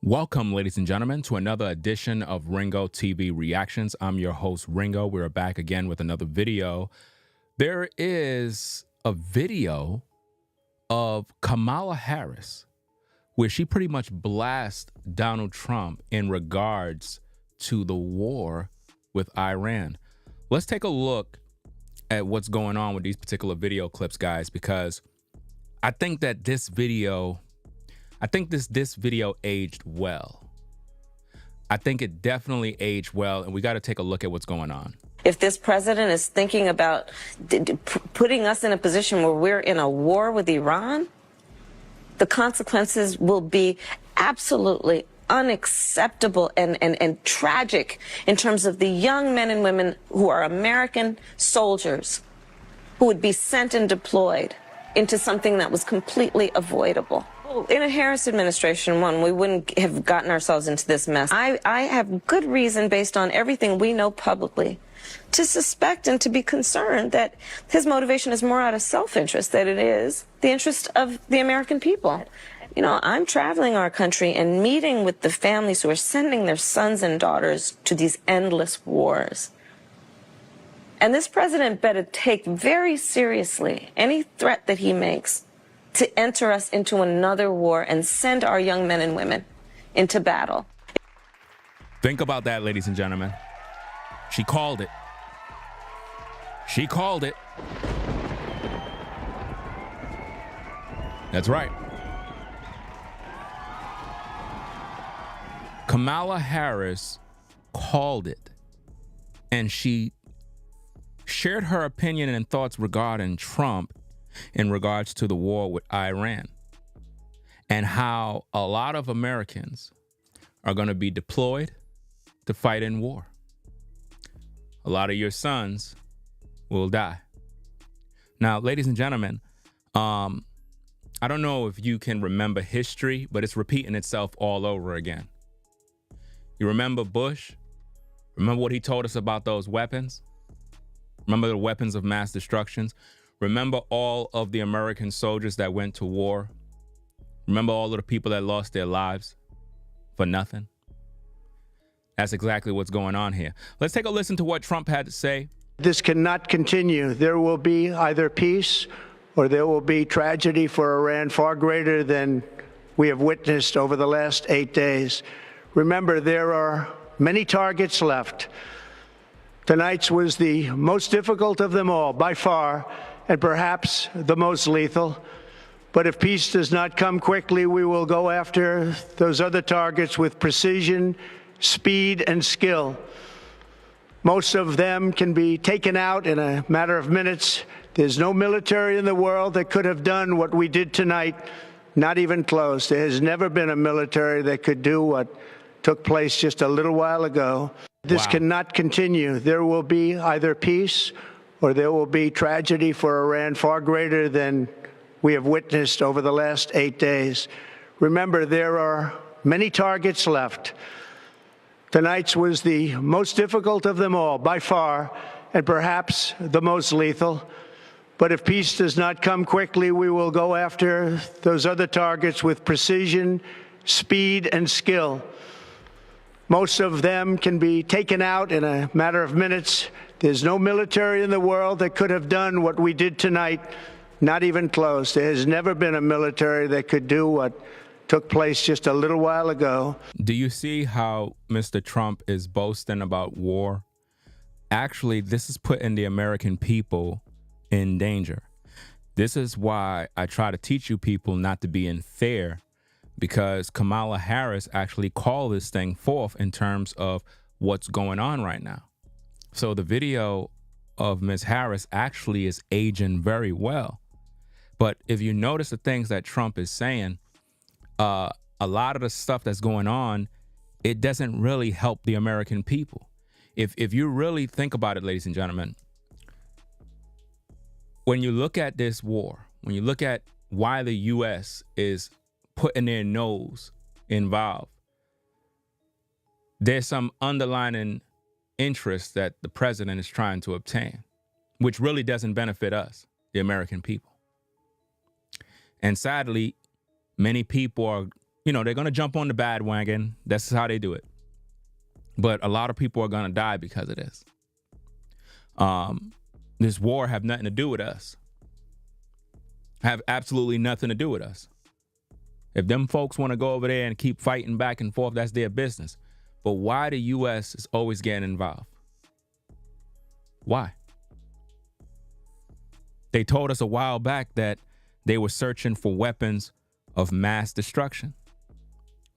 Welcome, ladies and gentlemen, to another edition of Ringo TV Reactions. I'm your host, Ringo. We're back again with another video. There is a video of Kamala Harris where she pretty much blasts Donald Trump in regards to the war with Iran. Let's take a look at what's going on with these particular video clips, guys, because I think that this video aged well. I think it definitely aged well, and we got to take a look at what's going on. If this president is thinking about putting us in a position where we're in a war with Iran, the consequences will be absolutely unacceptable and tragic in terms of the young men and women who are American soldiers who would be sent and deployed into something that was completely avoidable. In a Harris administration, we wouldn't have gotten ourselves into this mess. I have good reason, based on everything we know publicly, to suspect and to be concerned that his motivation is more out of self-interest than it is the interest of the American people. You know, I'm traveling our country and meeting with the families who are sending their sons and daughters to these endless wars. And this president better take very seriously any threat that he makes to enter us into another war and send our young men and women into battle. Think about that, ladies and gentlemen. She called it. She called it. That's right. Kamala Harris called it, and she shared her opinion and thoughts regarding Trump in regards to the war with Iran and how a lot of Americans are going to be deployed to fight in war. A lot of your sons will die. Now, ladies and gentlemen, I don't know if you can remember history, but it's repeating itself all over again. You remember Bush? Remember what he told us about those weapons? Remember the weapons of mass destruction? Remember all of the American soldiers that went to war? Remember all of the people that lost their lives for nothing? That's exactly what's going on here. Let's take a listen to what Trump had to say. This cannot continue. There will be either peace or there will be tragedy for Iran far greater than we have witnessed over the last 8 days. Remember, there are many targets left. Tonight's was the most difficult of them all, by far, and perhaps the most lethal. But if peace does not come quickly, we will go after those other targets with precision, speed, and skill. Most of them can be taken out in a matter of minutes. There's no military in the world that could have done what we did tonight, not even close. There has never been a military that could do what took place just a little while ago. This cannot continue. There will be either peace or there will be tragedy for Iran far greater than we have witnessed over the last 8 days. Remember, there are many targets left. Tonight's was the most difficult of them all, by far, and perhaps the most lethal. But if peace does not come quickly, we will go after those other targets with precision, speed, and skill. Most of them can be taken out in a matter of minutes. There's no military in the world that could have done what we did tonight, not even close. There has never been a military that could do what took place just a little while ago. Do you see how Mr. Trump is boasting about war? Actually, this is putting the American people in danger. This is why I try to teach you people not to be unfair, because Kamala Harris actually called this thing forth in terms of what's going on right now. So the video of Ms. Harris actually is aging very well. But if you notice the things that Trump is saying, a lot of the stuff that's going on, it doesn't really help the American people. If you really think about it, ladies and gentlemen, when you look at this war, when you look at why the U.S. is putting their nose involved, there's some underlying interest that the president is trying to obtain, which really doesn't benefit us, the American people. And sadly, many people are they're going to jump on the bandwagon. That's how they do it. But a lot of people are going to die because of this. This war have nothing to do with us. Have absolutely nothing to do with us. If them folks want to go over there and keep fighting back and forth, that's their business. But why the U.S. is always getting involved? Why? They told us a while back that they were searching for weapons of mass destruction.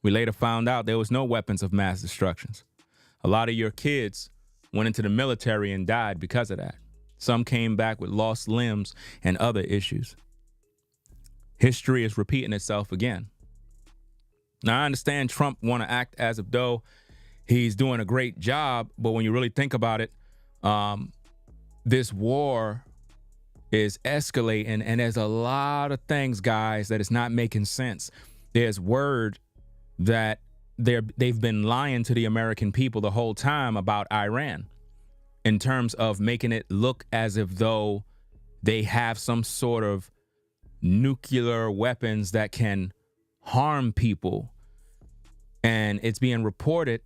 We later found out there was no weapons of mass destructions. A lot of your kids went into the military and died because of that. Some came back with lost limbs and other issues. History is repeating itself again. Now, I understand Trump want to act as if though he's doing a great job, but when you really think about it, this war is escalating, and there's a lot of things, guys, that is not making sense. There's word that they've been lying to the American people the whole time about Iran in terms of making it look as if though they have some sort of nuclear weapons that can harm people. And it's being reported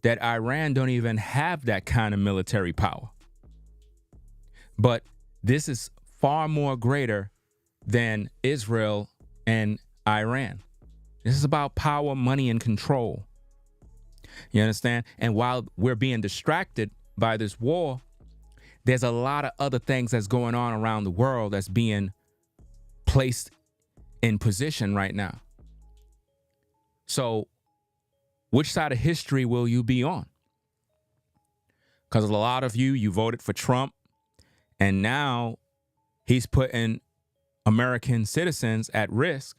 that Iran don't even have that kind of military power. But this is far more greater than Israel and Iran. This is about power, money, and control. You understand? And while we're being distracted by this war, there's a lot of other things that's going on around the world that's being placed in position right now. So which side of history will you be on? Because a lot of you voted for Trump, and now he's putting American citizens at risk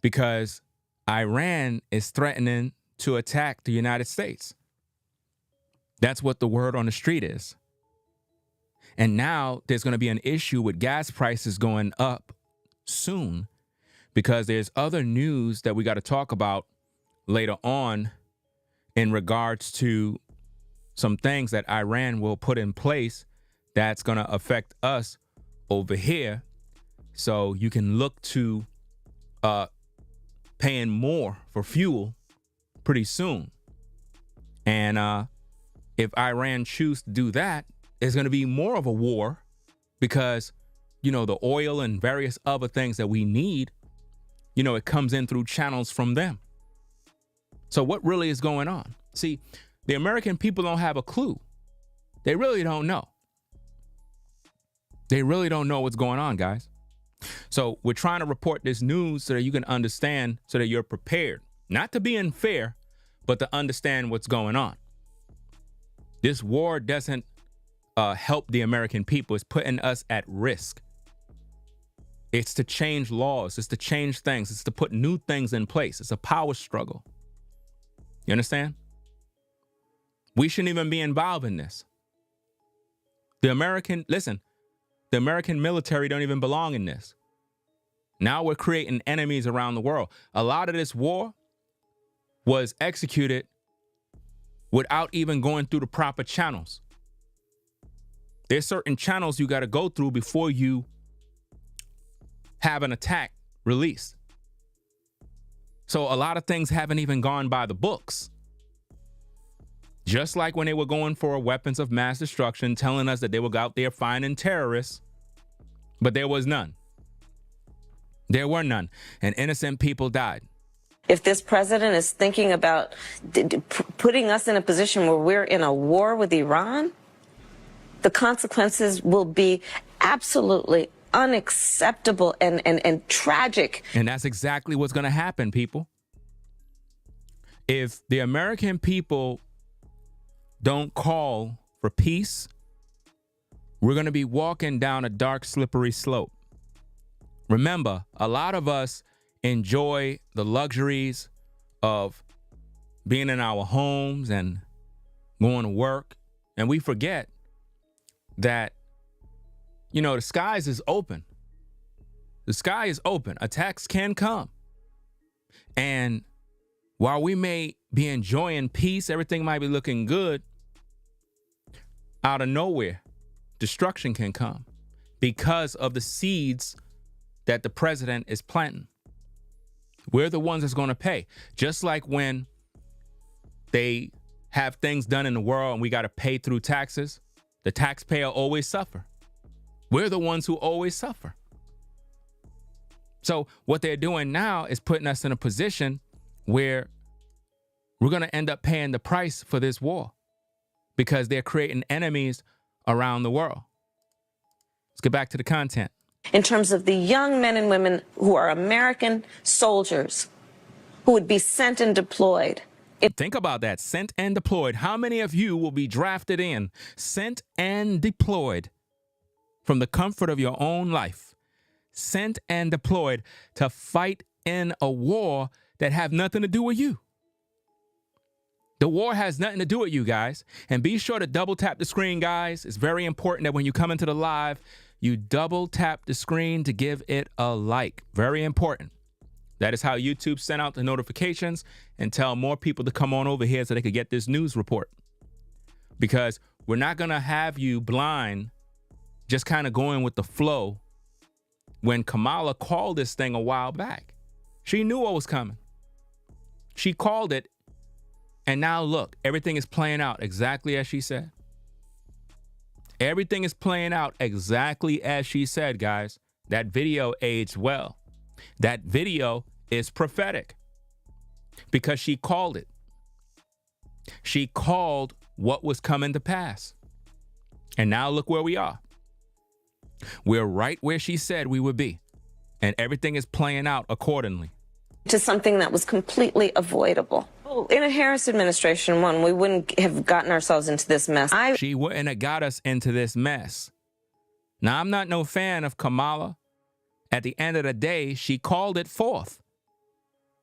because Iran is threatening to attack the United States. That's what the word on the street is. And now there's going to be an issue with gas prices going up soon because there's other news that we got to talk about later on in regards to some things that Iran will put in place that's going to affect us over here. So you can look to paying more for fuel pretty soon. And if Iran choose to do that, it's going to be more of a war because, the oil and various other things that we need, it comes in through channels from them. So what really is going on? See, the American people don't have a clue. They really don't know. They really don't know what's going on, guys. So we're trying to report this news so that you can understand, so that you're prepared, not to be unfair, but to understand what's going on. This war doesn't help the American people. It's putting us at risk. It's to change laws. It's to change things. It's to put new things in place. It's a power struggle. You understand? We shouldn't even be involved in this. The American military don't even belong in this. Now we're creating enemies around the world. A lot of this war was executed without even going through the proper channels. There's certain channels you got to go through before you have an attack released. So a lot of things haven't even gone by the books. Just like when they were going for weapons of mass destruction, telling us that they were out there finding terrorists, but there was none. There were none, and innocent people died. If this president is thinking about putting us in a position where we're in a war with Iran, the consequences will be absolutely unacceptable and tragic. And that's exactly what's going to happen, people. If the American people don't call for peace, we're going to be walking down a dark, slippery slope. Remember, a lot of us enjoy the luxuries of being in our homes and going to work, and we forget that, the skies is open. The sky is open. Attacks can come. And while we may be enjoying peace, everything might be looking good, out of nowhere, destruction can come because of the seeds that the president is planting. We're the ones that's going to pay. Just like when they have things done in the world and we got to pay through taxes, the taxpayer always suffer. We're the ones who always suffer. So what they're doing now is putting us in a position where we're going to end up paying the price for this war because they're creating enemies around the world. Let's get back to the content. In terms of the young men and women who are American soldiers who would be sent and deployed. Think about that. Sent and deployed. How many of you will be drafted in, sent and deployed from the comfort of your own life, sent and deployed to fight in a war that have nothing to do with you? The war has nothing to do with you guys. And be sure to double tap the screen, guys. It's very important that when you come into the live, you double tap the screen to give it a like. Very important. That is how YouTube sent out the notifications and tell more people to come on over here so they could get this news report. Because we're not going to have you blind, just kind of going with the flow. When Kamala called this thing a while back, she knew what was coming. She called it. And now look, everything is playing out exactly as she said. Everything is playing out exactly as she said, guys. That video aged well. That video is prophetic because she called it. She called what was coming to pass. And now look where we are. We're right where she said we would be. And everything is playing out accordingly. To something that was completely avoidable. In a Harris administration, we wouldn't have gotten ourselves into this mess. She wouldn't have got us into this mess. Now, I'm not no fan of Kamala. At the end of the day, she called it forth.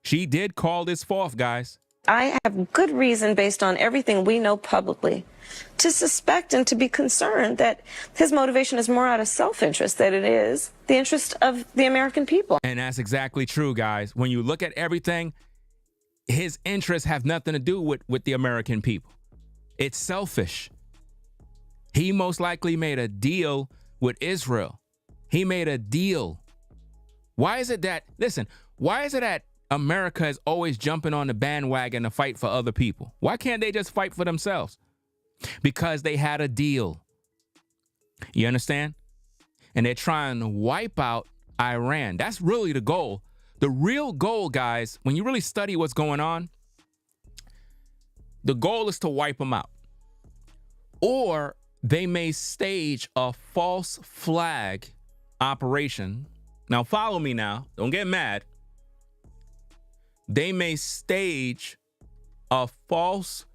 She did call this forth, guys. I have good reason, based on everything we know publicly, to suspect and to be concerned that his motivation is more out of self-interest than it is the interest of the American people. And that's exactly true, guys. When you look at everything, his interests have nothing to do with the American people. It's selfish. He most likely made a deal with Israel. He made a deal. Why is it that America is always jumping on the bandwagon to fight for other people? Why can't they just fight for themselves? Because they had a deal. You understand? And they're trying to wipe out Iran. That's really the goal. The real goal, guys, when you really study what's going on, the goal is to wipe them out. Or they may stage a false flag operation. Now, follow me now. Don't get mad. They may stage a false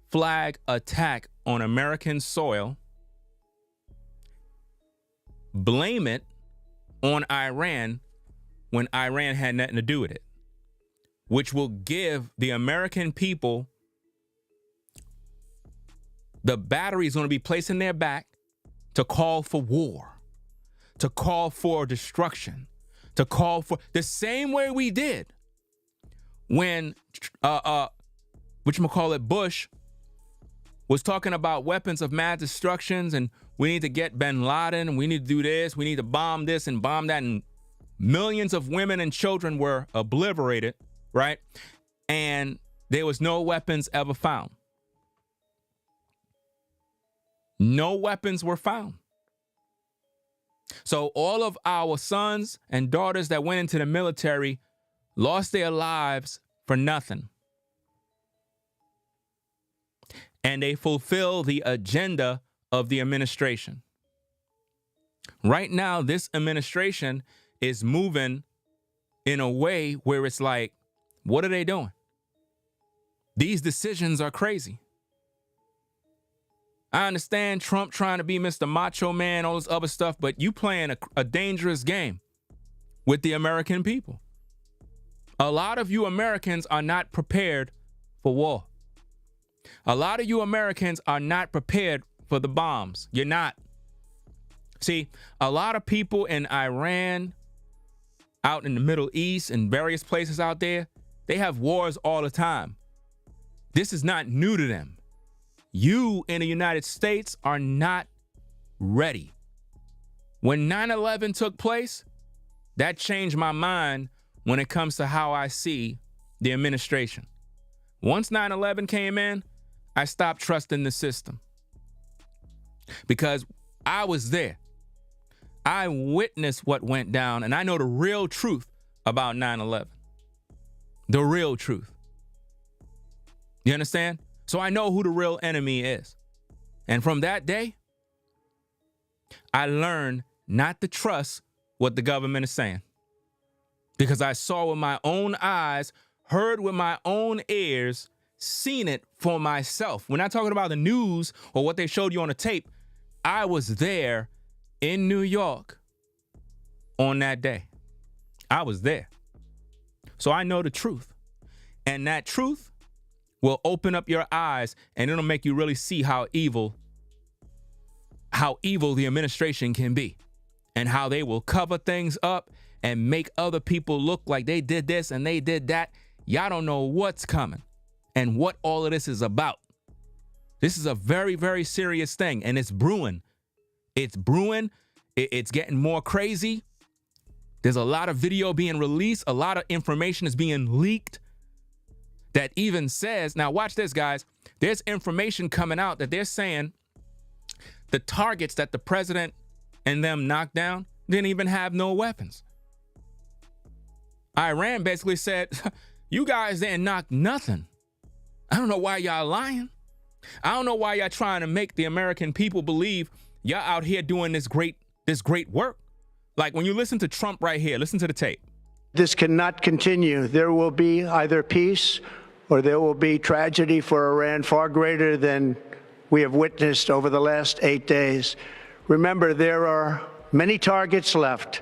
flag attack on American soil, blame it on Iran when Iran had nothing to do with it, which will give the American people the battery is going to be placed in their back to call for war, to call for destruction, to call for the same way we did when Bush was talking about weapons of mass destructions, and we need to get bin Laden, and we need to do this, we need to bomb this and bomb that, and millions of women and children were obliterated, right? And there was no weapons ever found. No weapons were found. So all of our sons and daughters that went into the military lost their lives for nothing. And they fulfill the agenda of the administration. Right now, this administration is moving in a way where it's like, what are they doing? These decisions are crazy. I understand Trump trying to be Mr. Macho Man, all this other stuff, but you playing a dangerous game with the American people. A lot of you Americans are not prepared for war. A lot of you Americans are not prepared for the bombs. You're not. See, a lot of people in Iran, out in the Middle East and various places out there, they have wars all the time. This is not new to them. You in the United States are not ready. When 9/11 took place, that changed my mind when it comes to how I see the administration. Once 9/11 came in, I stopped trusting the system because I was there. I witnessed what went down, and I know the real truth about 9/11. The real truth. You understand? So I know who the real enemy is. And from that day, I learned not to trust what the government is saying, because I saw with my own eyes, heard with my own ears, seen it for myself. We're not talking about the news or what they showed you on a tape. I was there in New York on that day. I was there. So I know the truth. And that truth will open up your eyes, and it'll make you really see how evil the administration can be, and how they will cover things up and make other people look like they did this and they did that. Y'all don't know what's coming and what all of this is about. This is a very, very serious thing, and it's brewing. It's brewing. It's getting more crazy. There's a lot of video being released. A lot of information is being leaked that even says, now watch this, guys. There's information coming out that they're saying the targets that the president and them knocked down didn't even have no weapons. Iran basically said, you guys didn't knock nothing. I don't know why y'all lying. I don't know why y'all trying to make the American people believe y'all out here doing this great work. Like when you listen to Trump right here, listen to the tape. This cannot continue. There will be either peace or there will be tragedy for Iran far greater than we have witnessed over the last 8 days. Remember, there are many targets left.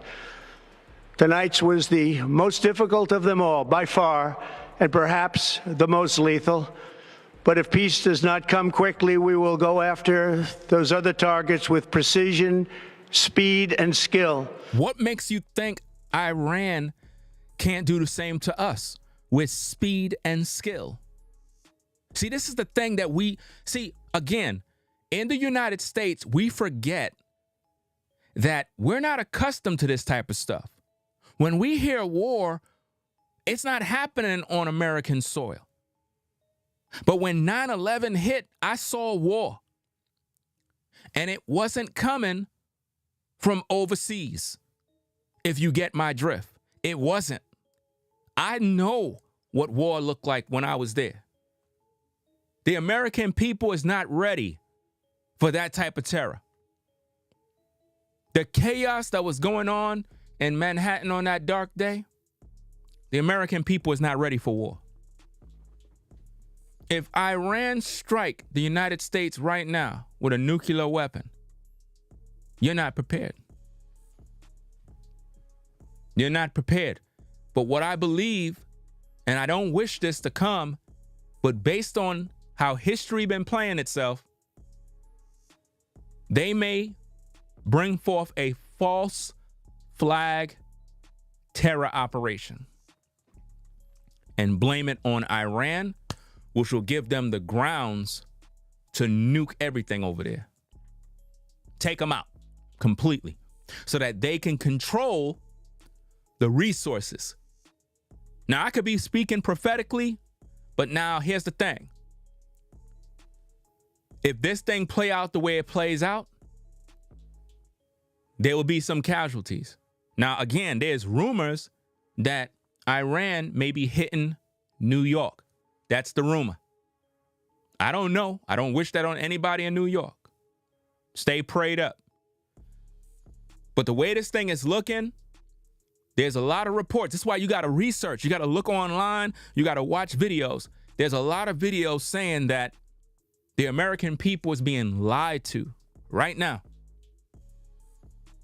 Tonight's was the most difficult of them all, by far, and perhaps the most lethal. But if peace does not come quickly, we will go after those other targets with precision, speed, and skill. What makes you think Iran can't do the same to us with speed and skill? See, this is the thing that we see. Again, in the United States, we forget that we're not accustomed to this type of stuff. When we hear war, it's not happening on American soil. But when 9/11 hit, I saw war. And it wasn't coming from overseas, if you get my drift. It wasn't. I know what war looked like when I was there. The American people is not ready for that type of terror. The chaos that was going on in Manhattan on that dark day, the American people is not ready for war. If Iran strike the United States right now with a nuclear weapon, you're not prepared. You're not prepared. But what I believe, and I don't wish this to come, but based on how history been playing itself, they may bring forth a false flag terror operation and blame it on Iran, which will give them the grounds to nuke everything over there. Take them out completely so that they can control the resources. Now, I could be speaking prophetically, but now here's the thing. If this thing play out the way it plays out, there will be some casualties. Now, again, there's rumors that Iran may be hitting New York. That's the rumor. I don't know. I don't wish that on anybody in New York. Stay prayed up. But the way this thing is looking, there's a lot of reports. That's why you got to research. You got to look online. You got to watch videos. There's a lot of videos saying that the American people is being lied to right now.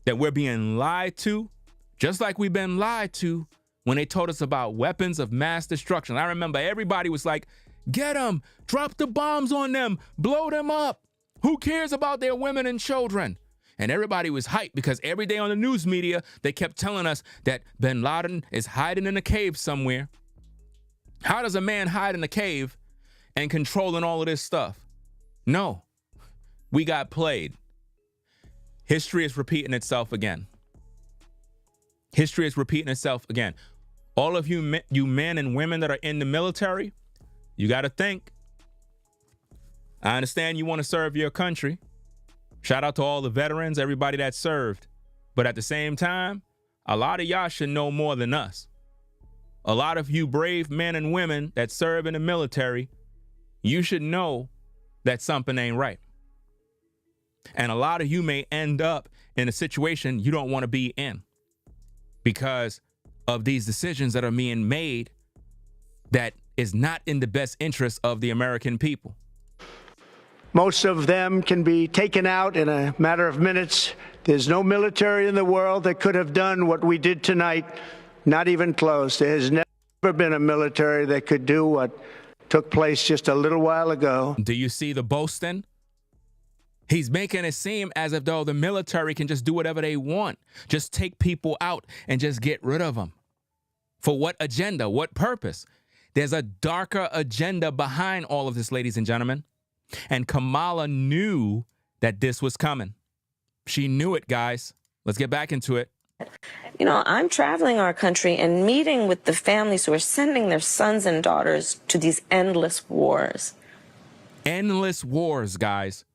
That we're being lied to, just like we've been lied to when they told us about weapons of mass destruction. I remember everybody was like, get them, drop the bombs on them, blow them up. Who cares about their women and children? And everybody was hyped because every day on the news media, they kept telling us that bin Laden is hiding in a cave somewhere. How does a man hide in a cave and controlling all of this stuff? No, we got played. History is repeating itself again. History is repeating itself again. All of you, you men and women that are in the military, you got to think. I understand you want to serve your country. Shout out to all the veterans, everybody that served. But at the same time, a lot of y'all should know more than us. A lot of you brave men and women that serve in the military, you should know that something ain't right. And a lot of you may end up in a situation you don't want to be in because of these decisions that are being made that is not in the best interest of the American people. Most of them can be taken out in a matter of minutes. There's no military in the world that could have done what we did tonight, not even close. There has never been a military that could do what took place just a little while ago. Do you see the boasting? He's making it seem as if though the military can just do whatever they want, just take people out and just get rid of them. For what agenda? What purpose? There's a darker agenda behind all of this, ladies and gentlemen. And Kamala knew that this was coming. She knew it, guys. Let's get back into it. You know, I'm traveling our country and meeting with the families who are sending their sons and daughters to these endless wars. Endless wars, guys.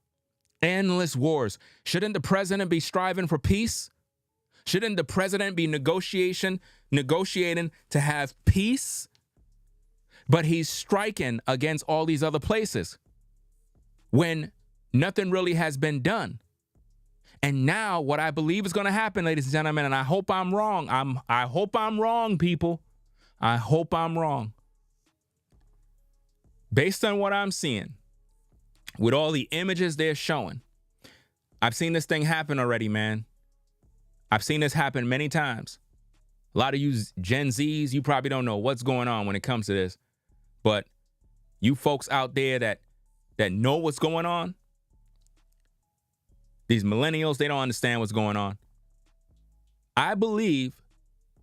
Endless wars. Shouldn't the president be striving for peace? Shouldn't the president be negotiating to have peace? But he's striking against all these other places when nothing really has been done. And now what I believe is going to happen, ladies and gentlemen, and I hope I'm wrong. I hope I'm wrong, people. I hope I'm wrong. Based on what I'm seeing, with all the images they're showing, I've seen this thing happen already, man. I've seen this happen many times. A lot of you Gen Zs, you probably don't know what's going on when it comes to this. But you folks out there that know what's going on, these millennials, they don't understand what's going on. I believe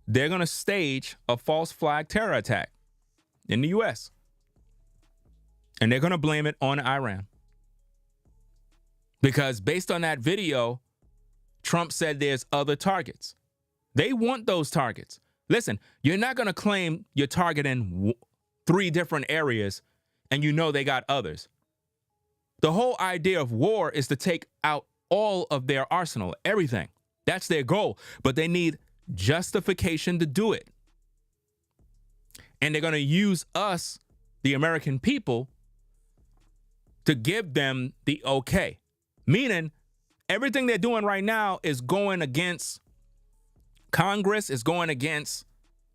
they're going to stage a false flag terror attack in the U.S. And they're going to blame it on Iran. Because based on that video, Trump said there's other targets. They want those targets. Listen, you're not going to claim you're targeting 3 different areas and you know they got others. The whole idea of war is to take out all of their arsenal, everything. That's their goal. But they need justification to do it. And they're going to use us, the American people, to give them the okay. Meaning, everything they're doing right now is going against Congress, is going against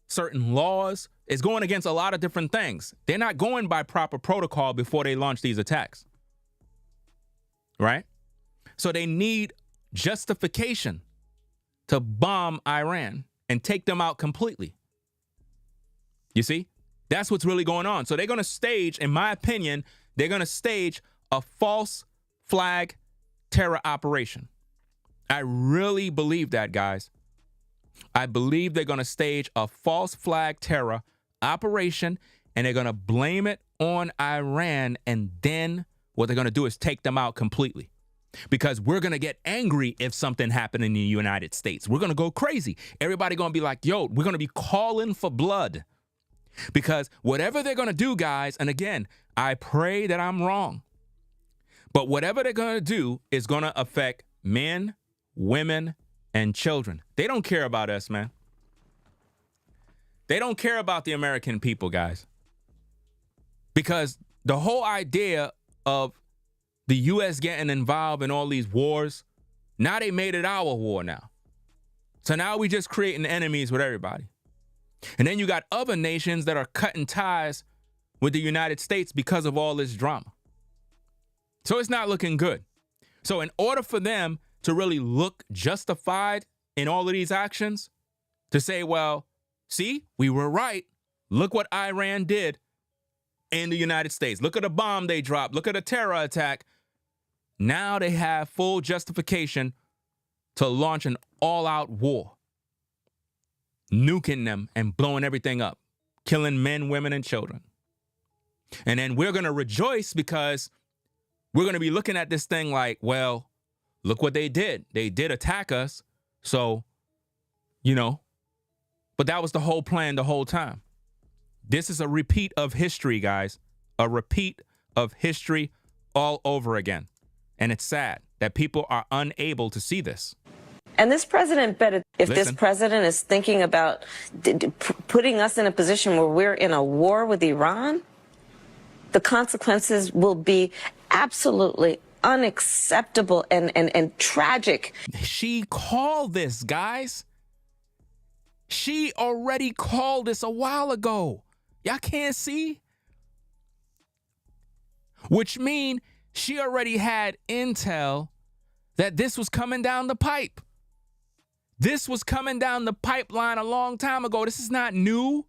certain laws, is going against a lot of different things. They're not going by proper protocol before they launch these attacks. Right? So they need justification to bomb Iran and take them out completely. You see? That's what's really going on. So they're going to stage, in my opinion, they're going to stage a false flag terror operation. I really believe that, guys. I believe they're going to stage a false flag terror operation and they're going to blame it on Iran. And then what they're going to do is take them out completely. Because we're going to get angry if something happened in the United States. We're going to go crazy. Everybody going to be like, yo, we're going to be calling for blood. Because whatever they're going to do, guys, and again, I pray that I'm wrong. But whatever they're going to do is going to affect men, women, and children. They don't care about us, man. They don't care about the American people, guys. Because the whole idea of the U.S. getting involved in all these wars, now they made it our war now. So now we just creating enemies with everybody. And then you got other nations that are cutting ties with the United States because of all this drama. So it's not looking good. So in order for them to really look justified in all of these actions, to say, well, see, we were right. Look what Iran did in the United States. Look at the bomb they dropped. Look at a terror attack. Now they have full justification to launch an all-out war, nuking them and blowing everything up, killing men, women, and children. And then we're going to rejoice because we're going to be looking at this thing like, well, look what they did. They did attack us. So, But that was the whole plan the whole time. This is a repeat of history, guys. A repeat of history all over again. And it's sad that people are unable to see this. And this president better, if this Listen. president is thinking about putting us in a position where we're in a war with Iran, the consequences will be absolutely unacceptable and tragic. She called this, guys. She already called this a while ago. Y'all can't see? Which means she already had intel that this was coming down the pipe. This was coming down the pipeline a long time ago. This is not new.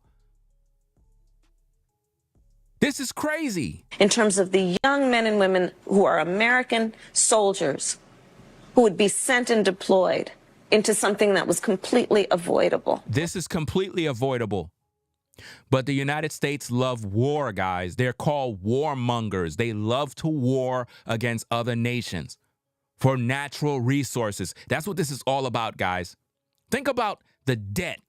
This is crazy. In terms of the young men and women who are American soldiers who would be sent and deployed into something that was completely avoidable. This is completely avoidable. But the United States love war, guys. They're called warmongers. They love to war against other nations for natural resources. That's what this is all about, guys. Think about the debt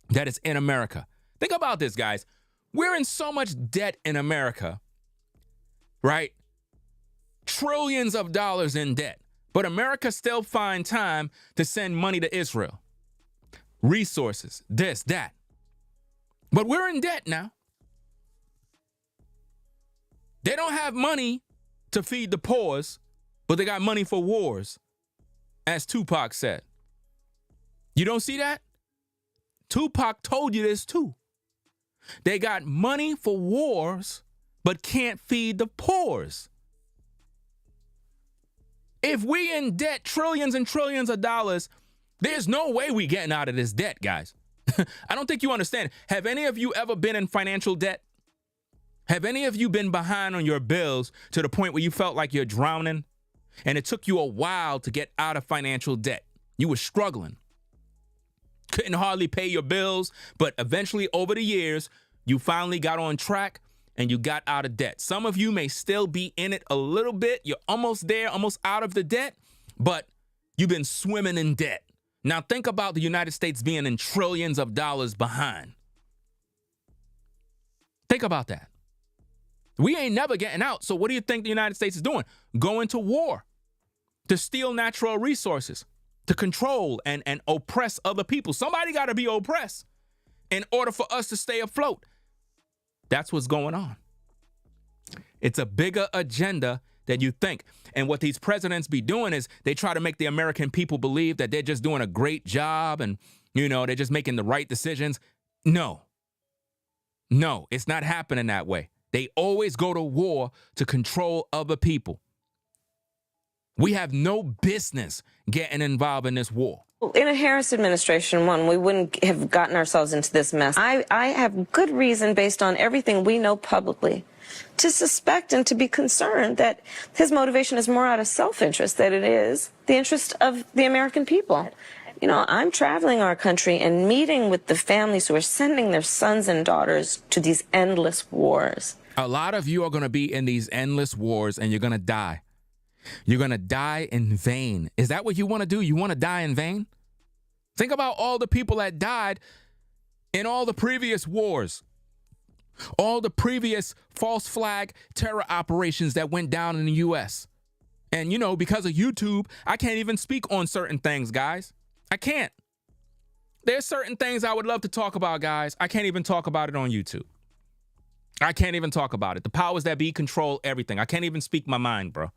that is in America. Think about this, guys. We're in so much debt in America, right? Trillions of dollars in debt. But America still finds time to send money to Israel. Resources, this, that. But we're in debt now. They don't have money to feed the poor, but they got money for wars, as Tupac said. You don't see that? Tupac told you this too. They got money for wars, but can't feed the poor. If we in debt trillions and trillions of dollars, there's no way we getting out of this debt, guys. I don't think you understand. Have any of you ever been in financial debt? Have any of you been behind on your bills to the point where you felt like you're drowning? And it took you a while to get out of financial debt. You were struggling. Couldn't hardly pay your bills, but eventually over the years, you finally got on track and you got out of debt. Some of you may still be in it a little bit. You're almost there, almost out of the debt, but you've been swimming in debt. Now think about the United States being in trillions of dollars behind. Think about that. We ain't never getting out. So what do you think the United States is doing? Going to war to steal natural resources, to control and oppress other people. Somebody got to be oppressed in order for us to stay afloat. That's what's going on. It's a bigger agenda than you think. And what these presidents be doing is they try to make the American people believe that they're just doing a great job and, you know, they're just making the right decisions. No, it's not happening that way. They always go to war to control other people. We have no business getting involved in this war. In a Harris administration, we wouldn't have gotten ourselves into this mess. I have good reason, based on everything we know publicly, to suspect and to be concerned that his motivation is more out of self-interest than it is the interest of the American people. You know, I'm traveling our country and meeting with the families who are sending their sons and daughters to these endless wars. A lot of you are going to be in these endless wars and you're going to die. You're going to die in vain. Is that what you want to do? You want to die in vain? Think about all the people that died in all the previous wars, all the previous false flag terror operations that went down in the U.S. And, you know, because of YouTube, I can't even speak on certain things, guys. I can't. There's certain things I would love to talk about, guys. I can't even talk about it on YouTube. I can't even talk about it. The powers that be control everything. I can't even speak my mind, bro.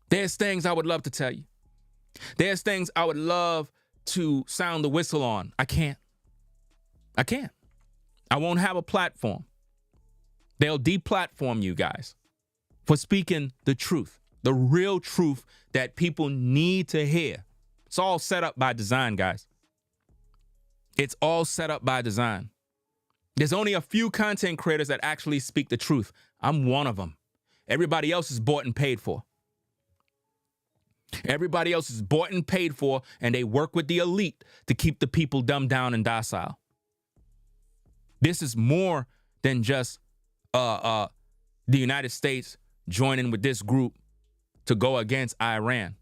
There's things I would love to tell you. There's things I would love to sound the whistle on. I can't. I won't have a platform. They'll deplatform you guys for speaking the truth, the real truth that people need to hear. It's all set up by design, guys. It's all set up by design. There's only a few content creators that actually speak the truth. I'm one of them. Everybody else is bought and paid for. Everybody else is bought and paid for, and they work with the elite to keep the people dumbed down and docile. This is more than just the United States joining with this group to go against Iran.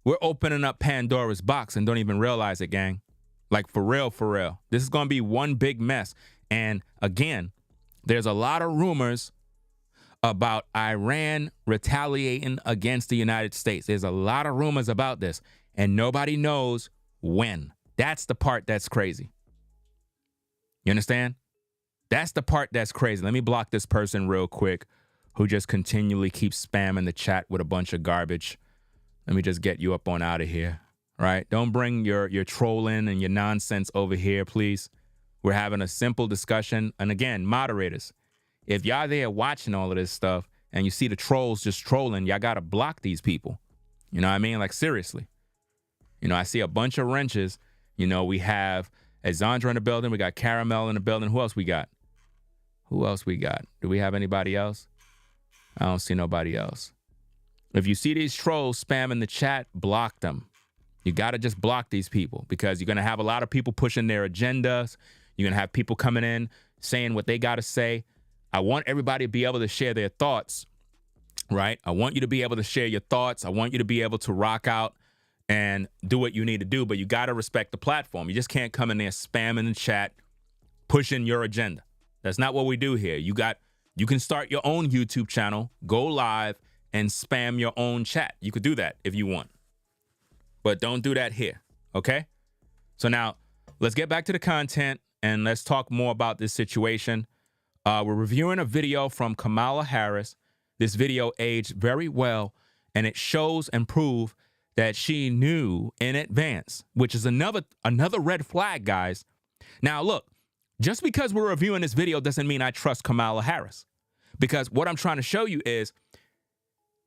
We're opening up Pandora's box and don't even realize it, gang. Like, for real, for real. This is going to be one big mess. And again, there's a lot of rumors about Iran retaliating against the United States. There's a lot of rumors about this, and nobody knows when. That's the part that's crazy. You understand? That's the part that's crazy. Let me block this person real quick who just continually keeps spamming the chat with a bunch of garbage. Let me just get you up on out of here. All right? Don't bring your trolling and your nonsense over here, please. We're having a simple discussion. And again, moderators, if y'all there watching all of this stuff and you see the trolls just trolling, y'all got to block these people. You know what I mean? Like, seriously. You know, I see a bunch of wrenches. You know, we have Azandra in the building. We got Caramel in the building. Who else we got? Who else we got? Do we have anybody else? I don't see nobody else. If you see these trolls spamming the chat, block them. You got to just block these people because you're going to have a lot of people pushing their agendas. You're going to have people coming in saying what they got to say. I want everybody to be able to share their thoughts, right? I want you to be able to share your thoughts. I want you to be able to rock out and do what you need to do, but you got to respect the platform. You just can't come in there spamming the chat, pushing your agenda. That's not what we do here. You can start your own YouTube channel, go live, and spam your own chat. You could do that if you want, but don't do that here, okay? So now let's get back to the content and let's talk more about this situation. We're reviewing a video from Kamala Harris. This video aged very well, and it shows and proves that she knew in advance, which is another red flag, guys. Now, look, just because we're reviewing this video doesn't mean I trust Kamala Harris, because what I'm trying to show you is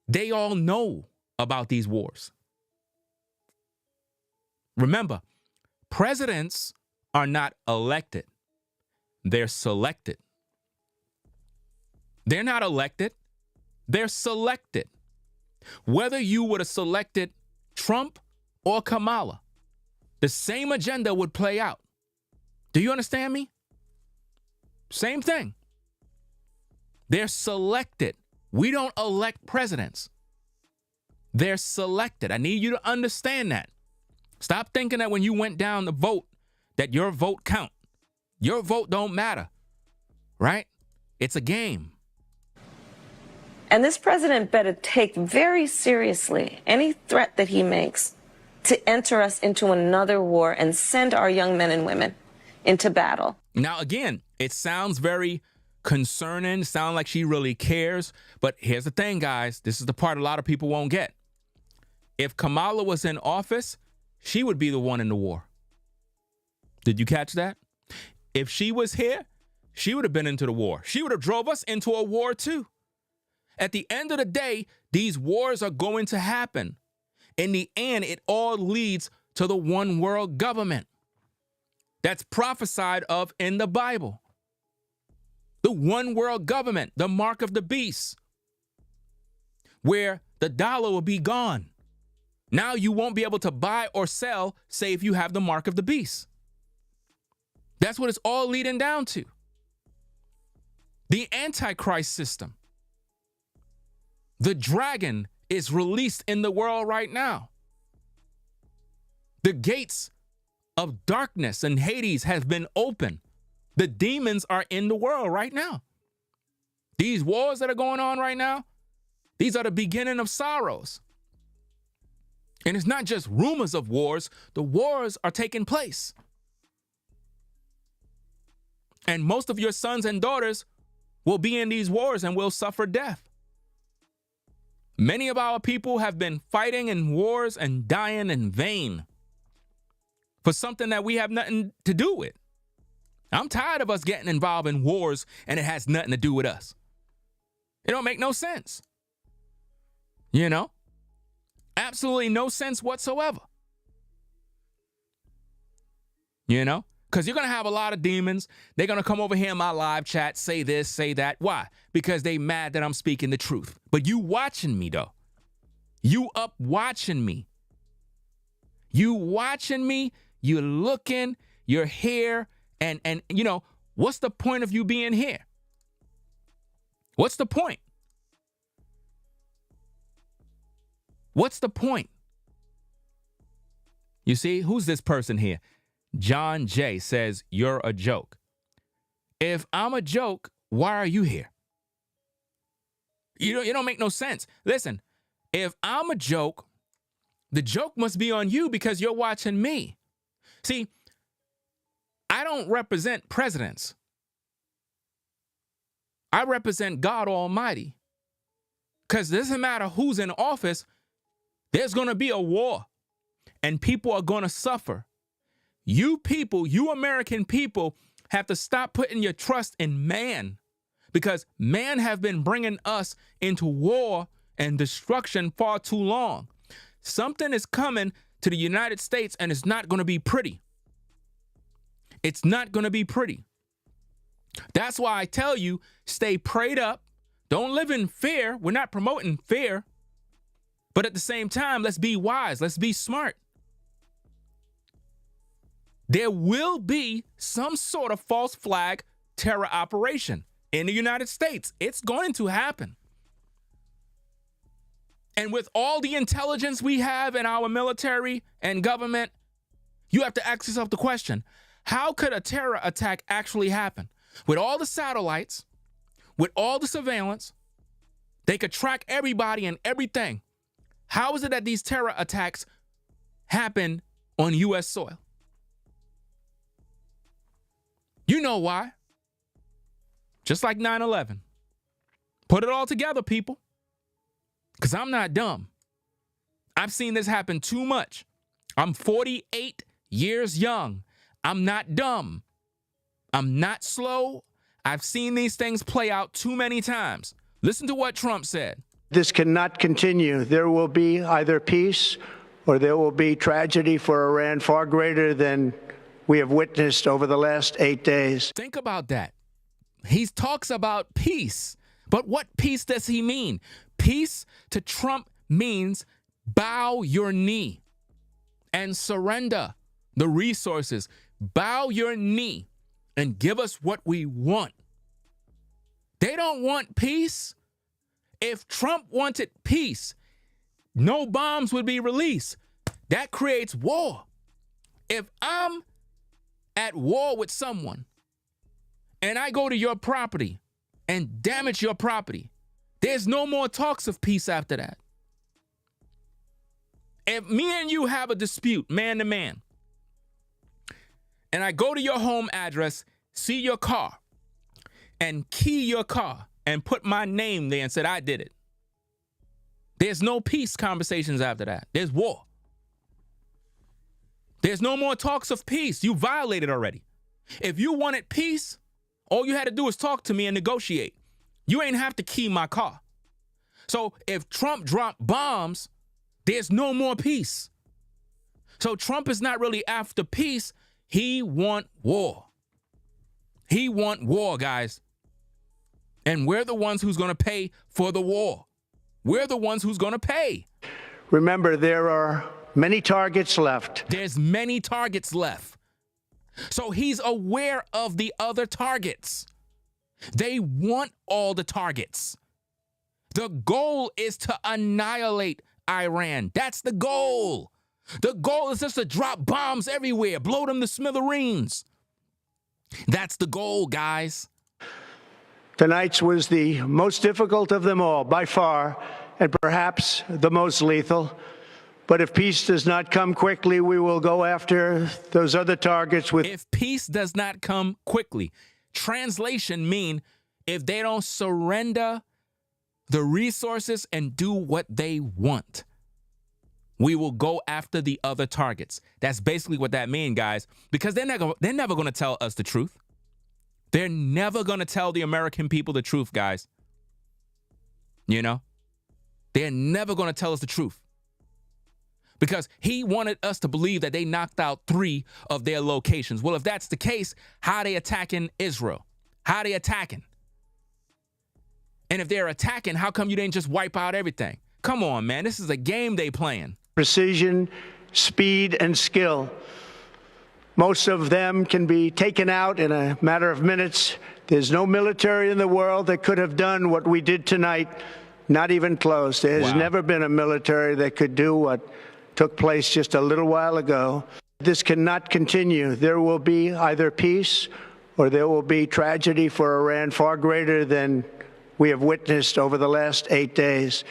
they all know about these wars. Remember, presidents are not elected. They're selected. They're not elected. They're selected. Whether you would have selected Trump or Kamala, the same agenda would play out. Do you understand me? Same thing. They're selected. We don't elect presidents. They're selected. I need you to understand that. Stop thinking that when you went down to vote, that your vote count. Your vote don't matter, right? It's a game. And this president better take very seriously any threat that he makes to enter us into another war and send our young men and women into battle. Now, again, it sounds very concerning, sound like she really cares. But here's the thing, guys. This is the part a lot of people won't get. If Kamala was in office, she would be the one in the war. Did you catch that? If she was here, she would have been into the war. She would have drove us into a war too. At the end of the day, these wars are going to happen. In the end, it all leads to the one world government that's prophesied of in the Bible. The one world government, the mark of the beast, where the dollar will be gone. Now you won't be able to buy or sell, say, if you have the mark of the beast. That's what it's all leading down to. The Antichrist system. The dragon is released in the world right now. The gates of darkness and Hades have been opened. The demons are in the world right now. These wars that are going on right now, these are the beginning of sorrows. And it's not just rumors of wars. The wars are taking place. And most of your sons and daughters will be in these wars and will suffer death. Many of our people have been fighting in wars and dying in vain for something that we have nothing to do with. I'm tired of us getting involved in wars and it has nothing to do with us. It don't make no sense. You know? Absolutely no sense whatsoever. You know? Because you're going to have a lot of demons. They're going to come over here in my live chat, say this, say that. Why? Because they mad that I'm speaking the truth. But you watching me, though. You up watching me. You watching me. You're looking. You're here. And you know, what's the point of you being here? What's the point? What's the point? You see, who's this person here? John J. says, you're a joke. If I'm a joke, why are you here? You don't make no sense. Listen, if I'm a joke, the joke must be on you because you're watching me. See, I don't represent presidents. I represent God Almighty. Because it doesn't matter who's in office, there's going to be a war and people are going to suffer. You people, you American people, have to stop putting your trust in man, because man have been bringing us into war and destruction far too long. Something is coming to the United States and it's not going to be pretty. It's not going to be pretty. That's why I tell you, stay prayed up. Don't live in fear. We're not promoting fear. But at the same time, let's be wise. Let's be smart. There will be some sort of false flag terror operation in the United States. It's going to happen. And with all the intelligence we have in our military and government, you have to ask yourself the question, how could a terror attack actually happen? With all the satellites, with all the surveillance, they could track everybody and everything. How is it that these terror attacks happen on U.S. soil? You know why. Just like 9/11. Put it all together, people. Because I'm not dumb. I've seen this happen too much. I'm 48 years young. I'm not dumb. I'm not slow. I've seen these things play out too many times. Listen to what Trump said. This cannot continue. There will be either peace or there will be tragedy for Iran far greater than we have witnessed over the last 8 days. Think about that. He talks about peace, but what peace does he mean? Peace to Trump means bow your knee and surrender the resources. Bow your knee and give us what we want. They don't want peace. If Trump wanted peace, no bombs would be released. That creates war. If I'm at war with someone and I go to your property and damage your property, there's no more talks of peace after that. If me and you have a dispute, man to man, and I go to your home address, see your car, and key your car, and put my name there and said I did it, there's no peace conversations after that. There's war. There's no more talks of peace. You violated already. If you wanted peace, all you had to do was talk to me and negotiate. You ain't have to key my car. So if Trump dropped bombs, there's no more peace. So Trump is not really after peace. He want war. He want war, guys. And we're the ones who's going to pay for the war. We're the ones who's going to pay. Remember, there are many targets left. There's many targets left. So he's aware of the other targets. They want all the targets. The goal is to annihilate Iran. That's the goal. The goal is just to drop bombs everywhere, blow them to smithereens. That's the goal, guys. Tonight's was the most difficult of them all, by far, and perhaps the most lethal. But if peace does not come quickly, we will go after those other targets with... If peace does not come quickly, translation mean if they don't surrender the resources and do what they want, we will go after the other targets. That's basically what that means, guys, because they're never going to tell us the truth. They're never going to tell the American people the truth, guys. You know, they're never going to tell us the truth because he wanted us to believe that they knocked out 3 of their locations. Well, if that's the case, how are they attacking Israel? How are they attacking? And if they're attacking, how come you didn't just wipe out everything? Come on, man. This is a game they playing. Precision, speed, and skill. Most of them can be taken out in a matter of minutes. There's no military in the world that could have done what we did tonight, not even close. There has never been a military that could do what took place just a little while ago. This cannot continue. There will be either peace or there will be tragedy for Iran far greater than we have witnessed over the last 8 days.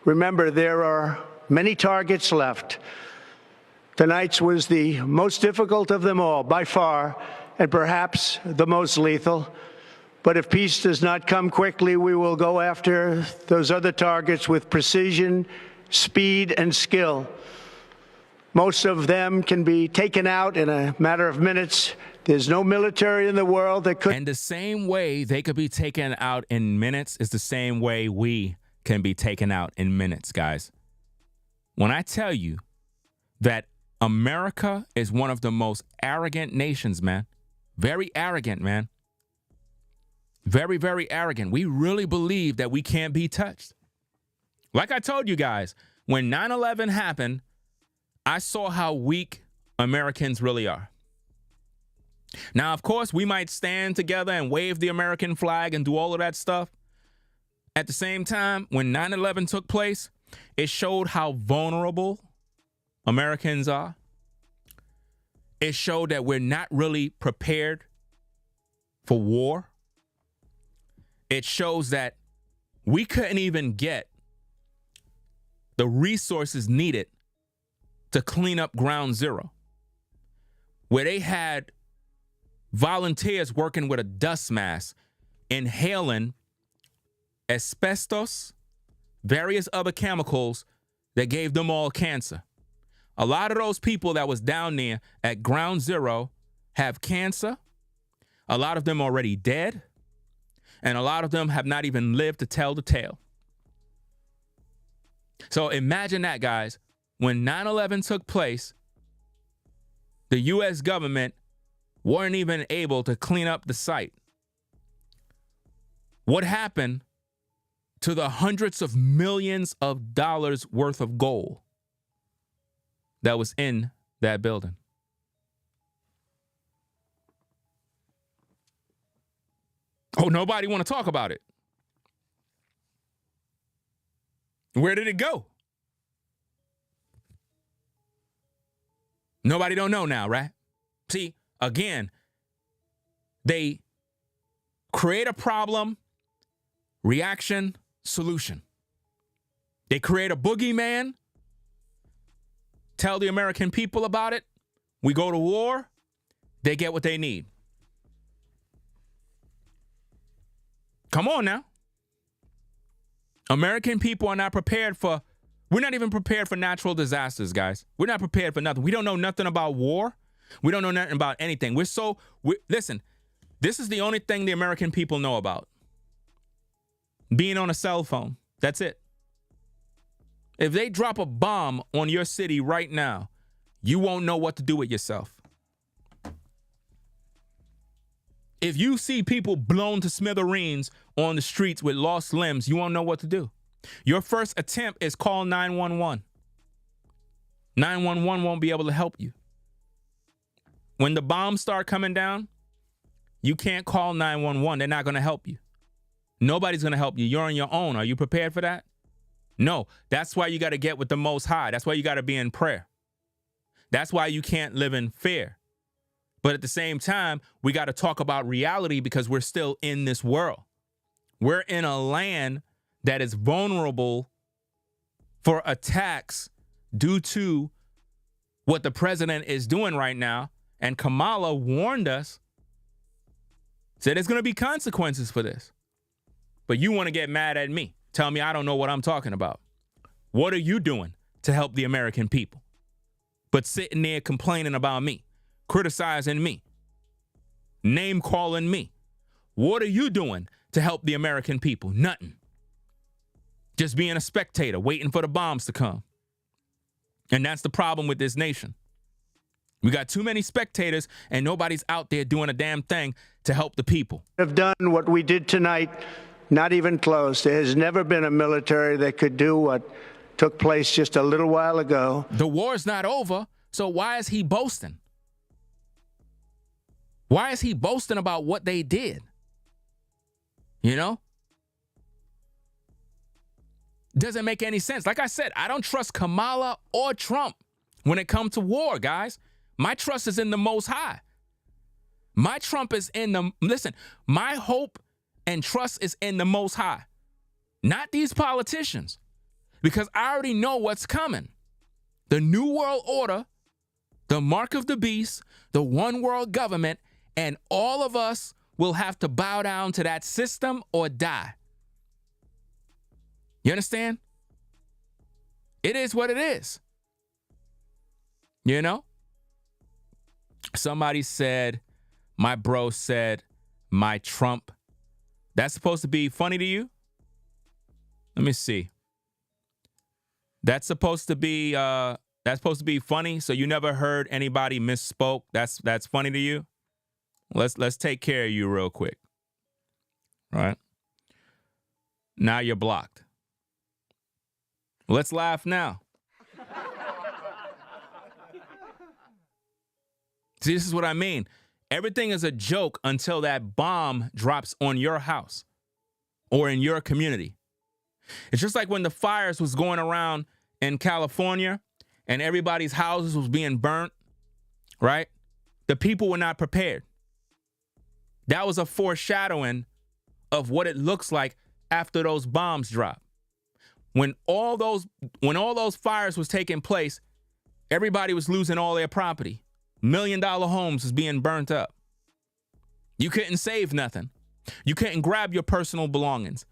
Remember, there are many targets left. Tonight's was the most difficult of them all, by far, and perhaps the most lethal. But if peace does not come quickly, we will go after those other targets with precision, speed, and skill. Most of them can be taken out in a matter of minutes. There's no military in the world that could. And the same way they could be taken out in minutes is the same way we can be taken out in minutes, guys. When I tell you that America is one of the most arrogant nations, man, very arrogant, man, very, very arrogant. We really believe that we can't be touched. Like I told you guys, when 9/11 happened, I saw how weak Americans really are. Now, of course, we might stand together and wave the American flag and do all of that stuff. At the same time, when 9/11 took place, it showed how vulnerable Americans are. It showed that we're not really prepared for war. It shows that we couldn't even get the resources needed to clean up Ground Zero, where they had volunteers working with a dust mask, inhaling asbestos, various other chemicals that gave them all cancer. A lot of those people that was down there at Ground Zero have cancer. A lot of them already dead. And a lot of them have not even lived to tell the tale. So imagine that, guys. When 9/11 took place, the U.S. government weren't even able to clean up the site. What happened to the hundreds of millions of dollars worth of gold that was in that building? Oh, nobody want to talk about it. Where did it go? Nobody don't know now, right? See, again, they create a problem, reaction, solution. They create a boogeyman, tell the American people about it. We go to war, they get what they need. Come on now. American people are not prepared for, we're not even prepared for natural disasters, guys. We're not prepared for nothing. We don't know nothing about war. We don't know nothing about anything. Listen, this is the only thing the American people know about. Being on a cell phone. That's it. If they drop a bomb on your city right now, you won't know what to do with yourself. If you see people blown to smithereens on the streets with lost limbs, you won't know what to do. Your first attempt is call 911. 911 won't be able to help you. When the bombs start coming down, you can't call 911. They're not going to help you. Nobody's going to help you. You're on your own. Are you prepared for that? No. That's why you got to get with the Most High. That's why you got to be in prayer. That's why you can't live in fear. But at the same time, we got to talk about reality because we're still in this world. We're in a land that is vulnerable for attacks due to what the president is doing right now. And Kamala warned us, said there's going to be consequences for this. But you want to get mad at me. Tell me I don't know what I'm talking about. What are you doing to help the American people? But sitting there complaining about me, criticizing me, name calling me. What are you doing to help the American people? Nothing. Just being a spectator, waiting for the bombs to come. And that's the problem with this nation. We got too many spectators and nobody's out there doing a damn thing to help the people. Have done what we did tonight, not even close. There has never been a military that could do what took place just a little while ago. The war's not over, so why is he boasting? Why is he boasting about what they did? You know? Doesn't make any sense. Like I said, I don't trust Kamala or Trump when it comes to war, guys. My trust is in the Most High. My trump is in the, listen, my hope and trust is in the Most High, not these politicians, because I already know what's coming. The New World Order, the mark of the beast, the one world government, and all of us will have to bow down to that system or die. You understand? It is what it is. You know? Somebody said, my bro said, my Trump. That's supposed to be funny to you? Let me see. That's supposed to be funny. So you never heard anybody misspoke. That's funny to you? Let's take care of you real quick. All right. Now you're blocked. Let's laugh now. See, this is what I mean. Everything is a joke until that bomb drops on your house or in your community. It's just like when the fires was going around in California and everybody's houses was being burnt, right? The people were not prepared. That was a foreshadowing of what it looks like after those bombs drop. When all those fires was taking place, everybody was losing all their property. $1 million homes was being burnt up. You couldn't save nothing. You couldn't grab your personal belongings.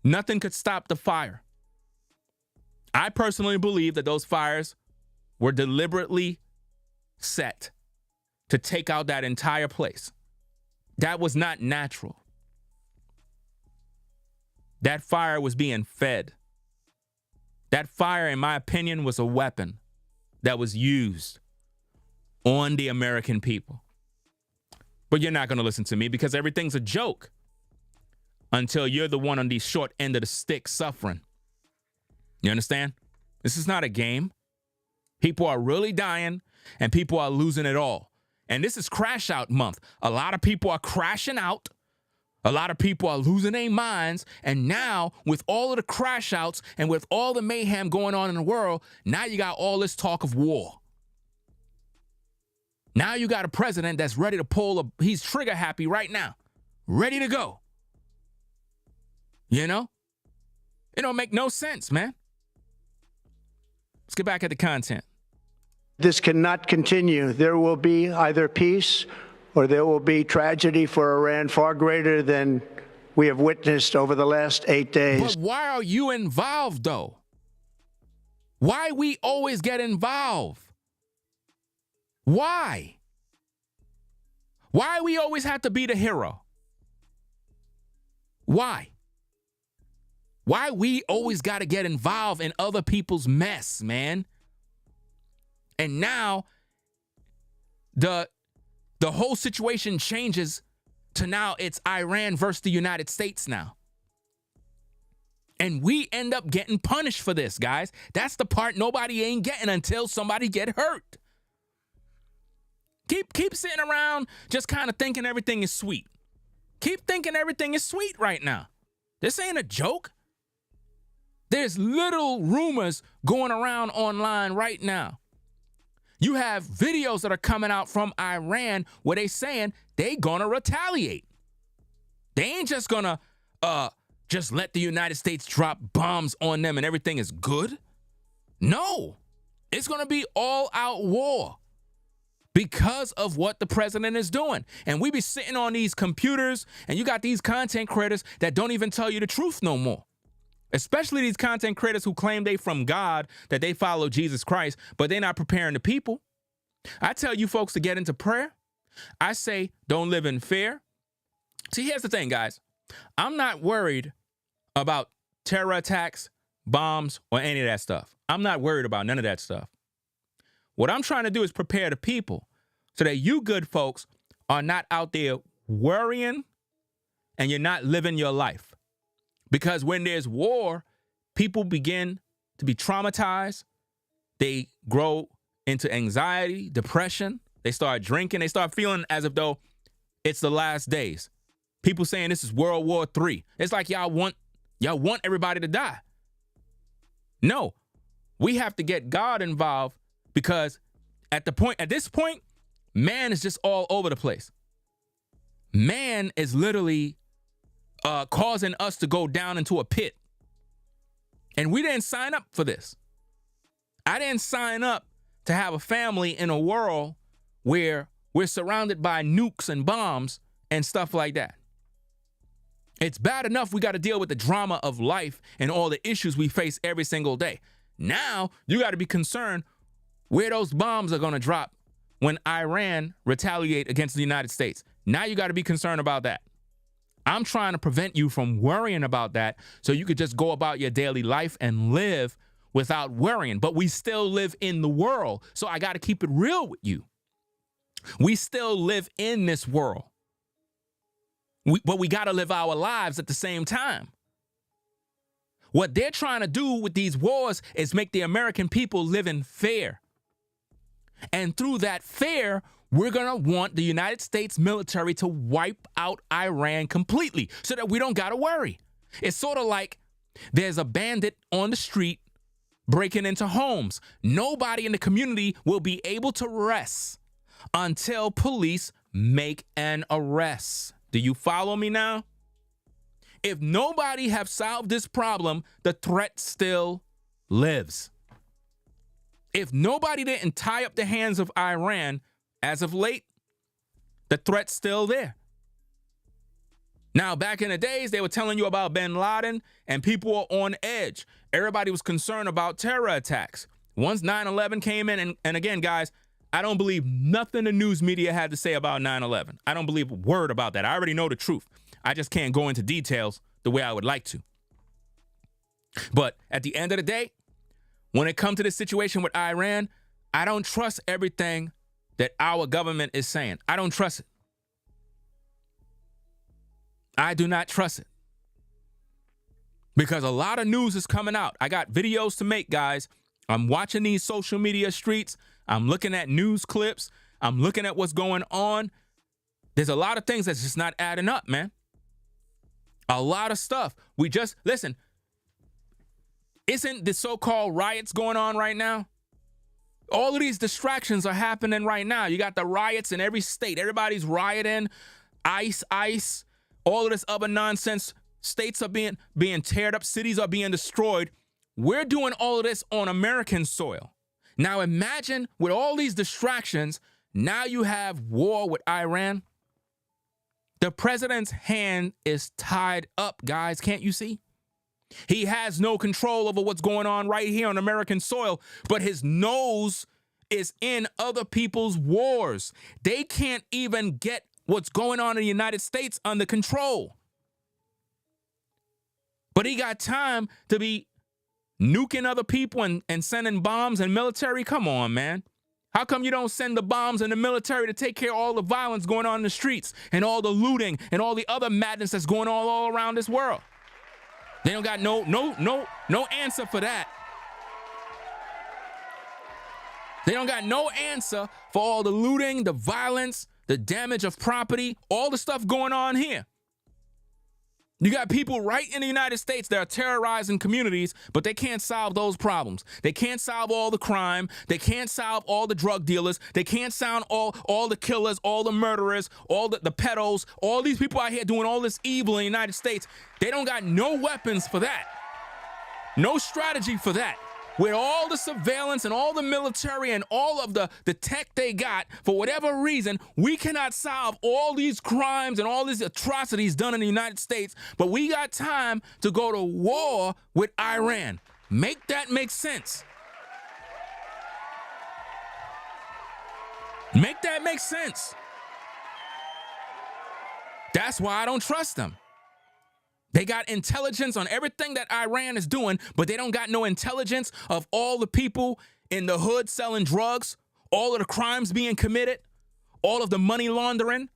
Nothing could stop the fire. I personally believe that those fires were deliberately set to take out that entire place. That was not natural. That fire was being fed. That fire, in my opinion, was a weapon that was used on the American people. But you're not going to listen to me because everything's a joke until you're the one on the short end of the stick suffering. You understand? This is not a game. People are really dying and people are losing it all. And this is crash out month. A lot of people are crashing out. A lot of people are losing their minds. And now with all of the crash outs and with all the mayhem going on in the world, now you got all this talk of war. Now you got a president that's ready to he's trigger happy right now, ready to go. You know? It don't make no sense, man. Let's get back at the content. This cannot continue. There will be either peace or there will be tragedy for Iran far greater than we have witnessed over the last 8 days. But why are you involved, though? Why we always get involved? Why? Why we always have to be the hero? Why? Why we always got to get involved in other people's mess, man? And now the whole situation changes to now it's Iran versus the United States now. And we end up getting punished for this, guys. That's the part nobody ain't getting until somebody get hurt. Keep sitting around just kind of thinking everything is sweet. Keep thinking everything is sweet right now. This ain't a joke. There's little rumors going around online right now. You have videos that are coming out from Iran where they saying they gonna retaliate. They ain't just gonna just let the United States drop bombs on them and everything is good. No, it's gonna be all out war because of what the president is doing. And we be sitting on these computers and you got these content creators that don't even tell you the truth no more. Especially these content creators who claim they from God, that they follow Jesus Christ, but they're not preparing the people. I tell you folks to get into prayer. I say don't live in fear. See, here's the thing, guys. I'm not worried about terror attacks, bombs, or any of that stuff. I'm not worried about none of that stuff. What I'm trying to do is prepare the people so that you good folks are not out there worrying and you're not living your life. Because when there's war, people begin to be traumatized. They grow into anxiety, depression. They start drinking. They start feeling as if though it's the last days. People saying this is World War III. It's like y'all want everybody to die. No, we have to get God involved because At this point, man is just all over the place. Man is literally causing us to go down into a pit. And we didn't sign up for this. I didn't sign up to have a family in a world where we're surrounded by nukes and bombs and stuff like that. It's bad enough we got to deal with the drama of life and all the issues we face every single day. Now you got to be concerned where those bombs are going to drop when Iran retaliate against the United States. Now you got to be concerned about that. I'm trying to prevent you from worrying about that so you could just go about your daily life and live without worrying. But we still live in the world, so I got to keep it real with you. We still live in this world. But we got to live our lives at the same time. What they're trying to do with these wars is make the American people live in fear. And through that fear, we're going to want the United States military to wipe out Iran completely so that we don't got to worry. It's sort of like there's a bandit on the street breaking into homes. Nobody in the community will be able to rest until police make an arrest. Do you follow me now? If nobody have solved this problem, the threat still lives. If nobody didn't tie up the hands of Iran as of late, the threat's still there. Now, back in the days, they were telling you about bin Laden and people were on edge. Everybody was concerned about terror attacks. Once 9/11 came in, and again, guys, I don't believe nothing the news media had to say about 9/11. I don't believe a word about that. I already know the truth. I just can't go into details the way I would like to. But at the end of the day, when it comes to this situation with Iran, I don't trust everything that our government is saying. I don't trust it. I do not trust it. Because a lot of news is coming out. I got videos to make, guys. I'm watching these social media streets. I'm looking at news clips. I'm looking at what's going on. There's a lot of things that's just not adding up, man. A lot of stuff. Listen, isn't the so-called riots going on right now? All of these distractions are happening right now. You got the riots in every state. Everybody's rioting. ICE, all of this other nonsense. States are being teared up. Cities are being destroyed. We're doing all of this on American soil. Now imagine with all these distractions, now you have war with Iran. The president's hand is tied up, guys. Can't you see? He has no control over what's going on right here on American soil, but his nose is in other people's wars. They can't even get what's going on in the United States under control. But he got time to be nuking other people and sending bombs and military? Come on, man. How come you don't send the bombs and the military to take care of all the violence going on in the streets and all the looting and all the other madness that's going on all around this world? They don't got no answer for that. They don't got no answer for all the looting, the violence, the damage of property, all the stuff going on here. You got people right in the United States that are terrorizing communities, but they can't solve those problems. They can't solve all the crime. They can't solve all the drug dealers. They can't solve all the killers, all the murderers, all the pedos, all these people out here doing all this evil in the United States. They don't got no weapons for that. No strategy for that. With all the surveillance and all the military and all of the tech they got, for whatever reason, we cannot solve all these crimes and all these atrocities done in the United States, but we got time to go to war with Iran. Make that make sense. Make that make sense. That's why I don't trust them. They got intelligence on everything that Iran is doing, but they don't got no intelligence of all the people in the hood selling drugs, all of the crimes being committed, all of the money laundering,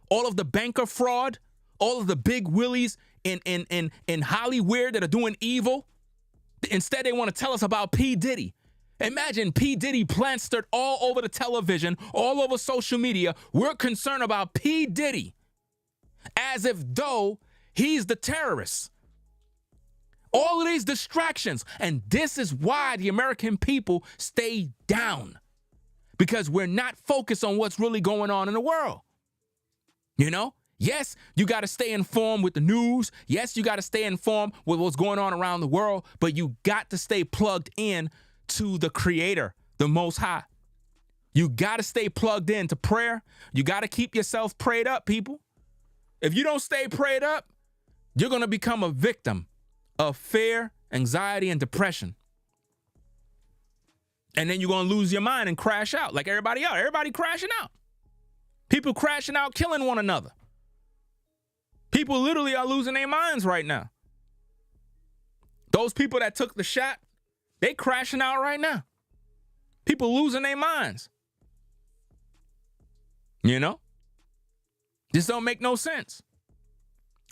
all of the banker fraud, all of the big willies in Hollywood that are doing evil. Instead, they want to tell us about P. Diddy. Imagine P. Diddy plastered all over the television, all over social media. We're concerned about P. Diddy as if though he's the terrorist. All of these distractions. And this is why the American people stay down. because we're not focused on what's really going on in the world. You know? Yes, you got to stay informed with the news. Yes, you got to stay informed with what's going on around the world, but you got to stay plugged in to the Creator, the Most High. You got to stay plugged in to prayer. You got to keep yourself prayed up, people. If you don't stay prayed up, you're going to become a victim of fear, anxiety, and depression. And then you're going to lose your mind and crash out like everybody else. Everybody crashing out. People crashing out, killing one another. People literally are losing their minds right now. Those people that took the shot, they crashing out right now. People losing their minds. You know? This don't make no sense.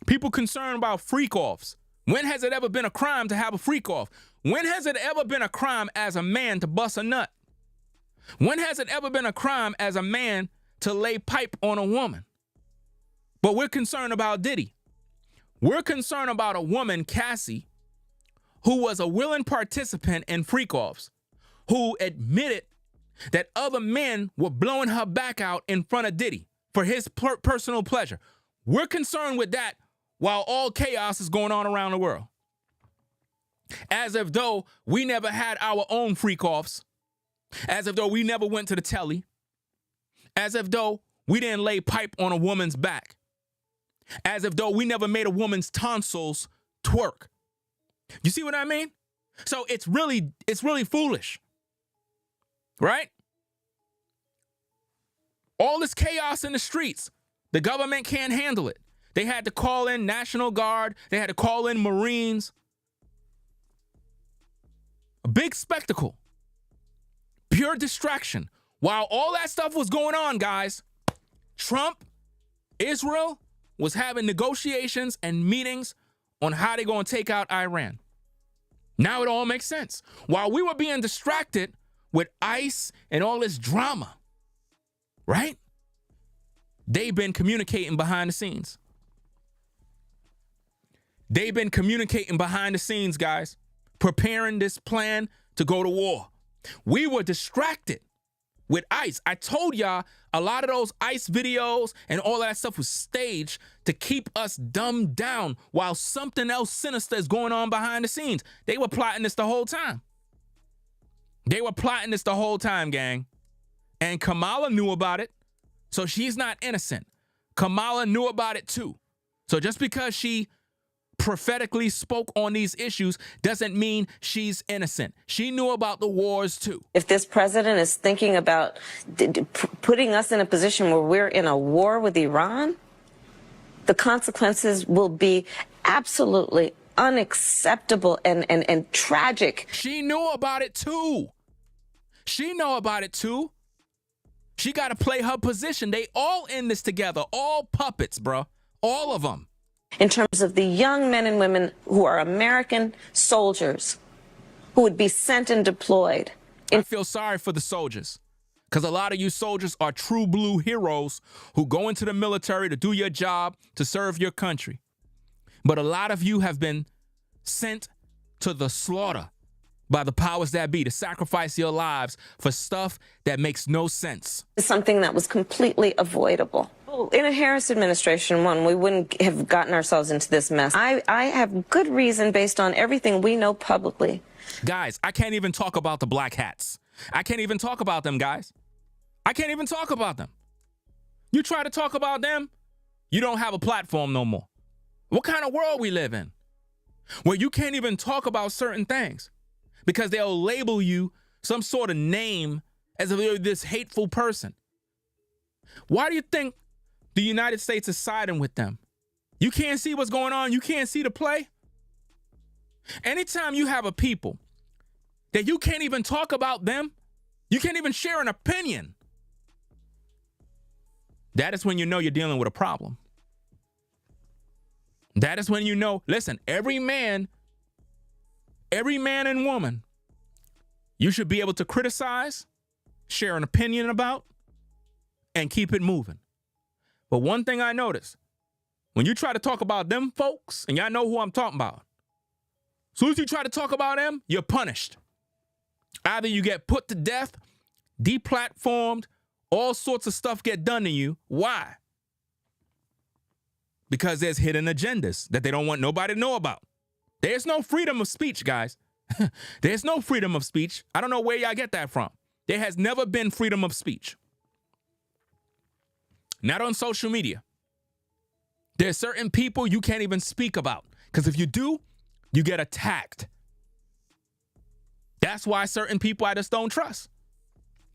People concerned about freak-offs. When has it ever been a crime to have a freak-off? When has it ever been a crime as a man to bust a nut? When has it ever been a crime as a man to lay pipe on a woman? But we're concerned about Diddy. We're concerned about a woman, Cassie, who was a willing participant in freak-offs, who admitted that other men were blowing her back out in front of Diddy for his personal pleasure. We're concerned with that while all chaos is going on around the world. As if though we never had our own freak-offs, as if though we never went to the telly, as if though we didn't lay pipe on a woman's back, as if though we never made a woman's tonsils twerk. You see what I mean? So it's really foolish, right? All this chaos in the streets, the government can't handle it. They had to call in National Guard. They had to call in Marines. A big spectacle. Pure distraction. While all that stuff was going on, guys, Trump, Israel was having negotiations and meetings on how they're going to take out Iran. Now it all makes sense. While we were being distracted with ICE and all this drama, right? They've been communicating behind the scenes. They've been communicating behind the scenes, guys, preparing this plan to go to war. We were distracted with ICE. I told y'all a lot of those ICE videos and all that stuff was staged to keep us dumbed down while something else sinister is going on behind the scenes. They were plotting this the whole time. They were plotting this the whole time, gang. And Kamala knew about it, so she's not innocent. Kamala knew about it too. So just because she prophetically spoke on these issues doesn't mean she's innocent. She knew about the wars too. If this president is thinking about putting us in a position where we're in a war with Iran, the consequences will be absolutely unacceptable and tragic. She knew about it too. She know about it too. She got to play her position. They all in this together. All puppets, bro. All of them. In terms of the young men and women who are American soldiers who would be sent and deployed. I feel sorry for the soldiers because a lot of you soldiers are true blue heroes who go into the military to do your job, to serve your country. But a lot of you have been sent to the slaughter by the powers that be to sacrifice your lives for stuff that makes no sense. Something that was completely avoidable. In a Harris administration, we wouldn't have gotten ourselves into this mess. I have good reason based on everything we know publicly. Guys, I can't even talk about the black hats. I can't even talk about them, guys. I can't even talk about them. You try to talk about them, you don't have a platform no more. What kind of world we live in? Where you can't even talk about certain things because they'll label you some sort of name as if you're this hateful person. Why do you think the United States is siding with them? You can't see what's going on. You can't see the play. Anytime you have a people that you can't even talk about them, you can't even share an opinion, that is when you know you're dealing with a problem. That is when you know, listen, every man and woman, you should be able to criticize, share an opinion about, and keep it moving. But one thing I noticed, when you try to talk about them folks, and y'all know who I'm talking about, as soon as you try to talk about them, you're punished. Either you get put to death, deplatformed, all sorts of stuff get done to you. Why? Because there's hidden agendas that they don't want nobody to know about. There's no freedom of speech, guys. There's no freedom of speech. I don't know where y'all get that from. There has never been freedom of speech. Not on social media. There's certain people you can't even speak about, because if you do, you get attacked. That's why certain people I just don't trust.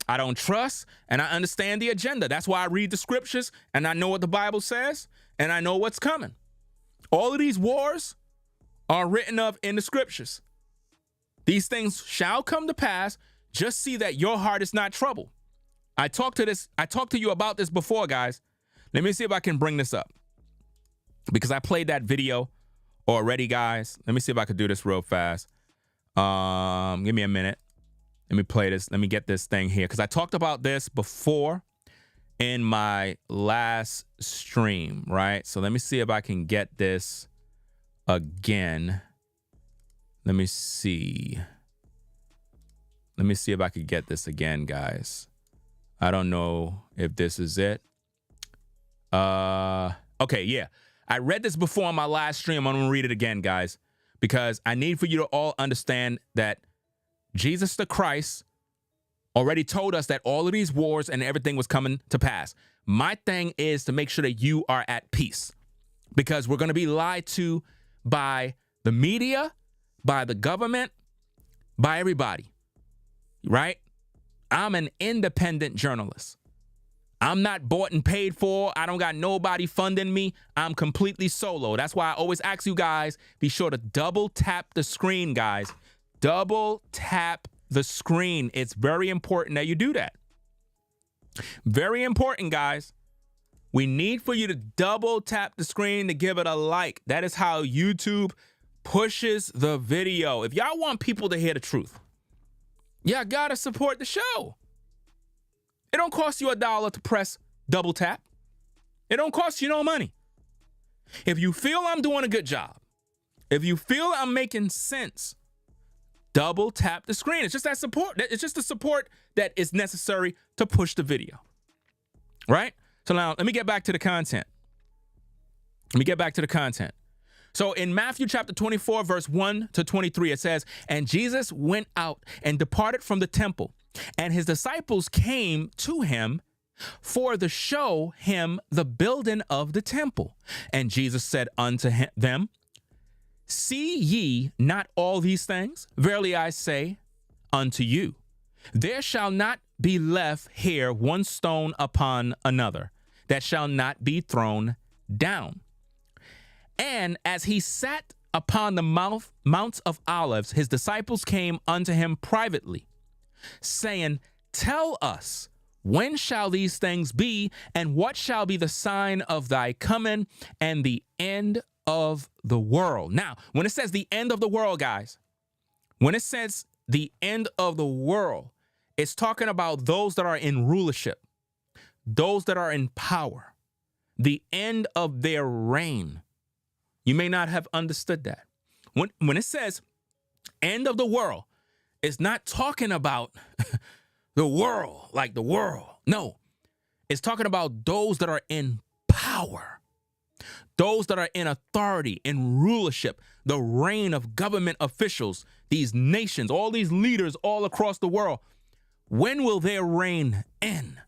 I don't trust, and I understand the agenda. That's why I read the scriptures, and I know what the Bible says, and I know what's coming. All of these wars are written of in the scriptures. These things shall come to pass. Just see that your heart is not troubled. I talked to you about this before, guys. Let me see if I can bring this up, because I played that video already, guys. Let me see if I could do this real fast. Give me a minute. Let me play this. Let me get this thing here, because I talked about this before in my last stream, right? So let me see if I can get this again. Let me see. Let me see if I could get this again, guys. I don't know if this is it. Okay, yeah. I read this before on my last stream. I'm going to read it again, guys, because I need for you to all understand that Jesus the Christ already told us that all of these wars and everything was coming to pass. My thing is to make sure that you are at peace, because we're going to be lied to by the media, by the government, by everybody, right? I'm an independent journalist. I'm not bought and paid for. I don't got nobody funding me. I'm completely solo. That's why I always ask you guys, be sure to double tap the screen, guys. Double tap the screen. It's very important that you do that. Very important, guys. We need for you to double tap the screen to give it a like. That is how YouTube pushes the video. If y'all want people to hear the truth, y'all gotta support the show. It don't cost you $1 to press double tap. It don't cost you no money. If you feel I'm doing a good job, if you feel I'm making sense, double tap the screen. It's just that support. It's just the support that is necessary to push the video, right? So now let me get back to the content. So in Matthew chapter 24, verse 1 to 23, it says, "And Jesus went out and departed from the temple, and his disciples came to him for to show him the building of the temple. And Jesus said unto them, See ye not all these things? Verily I say unto you, there shall not be left here one stone upon another, that shall not be thrown down. And as he sat upon the Mount of Olives, his disciples came unto him privately, saying, Tell us, when shall these things be, and what shall be the sign of thy coming and the end of the world? Now, when it says the end of the world, guys, when it says the end of the world, it's talking about those that are in rulership, those that are in power, the end of their reign. You may not have understood that. When it says end of the world, it's not talking about the world, like the world. No, it's talking about those that are in power, those that are in authority, in rulership, the reign of government officials, these nations, all these leaders all across the world. When will their reign end?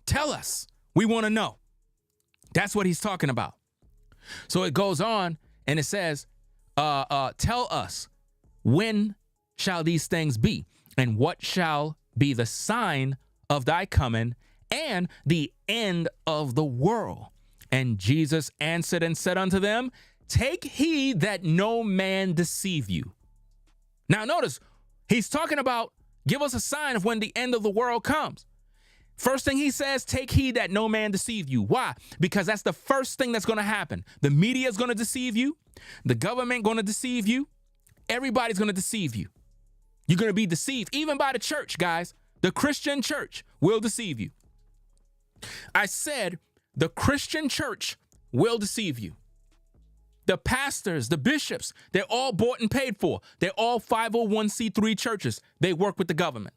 Tell us. We want to know. That's what he's talking about. So it goes on and it says, tell us, when shall these things be? And what shall be the sign of thy coming and the end of the world? And Jesus answered and said unto them, Take heed that no man deceive you. Now notice, he's talking about, give us a sign of when the end of the world comes. First thing he says, take heed that no man deceive you. Why? Because that's the first thing that's going to happen. The media is going to deceive you. The government going to deceive you. Everybody's going to deceive you. You're going to be deceived, even by the church, guys. The Christian church will deceive you. I said the Christian church will deceive you. The pastors, the bishops, they're all bought and paid for. They're all 501c3 churches. They work with the government.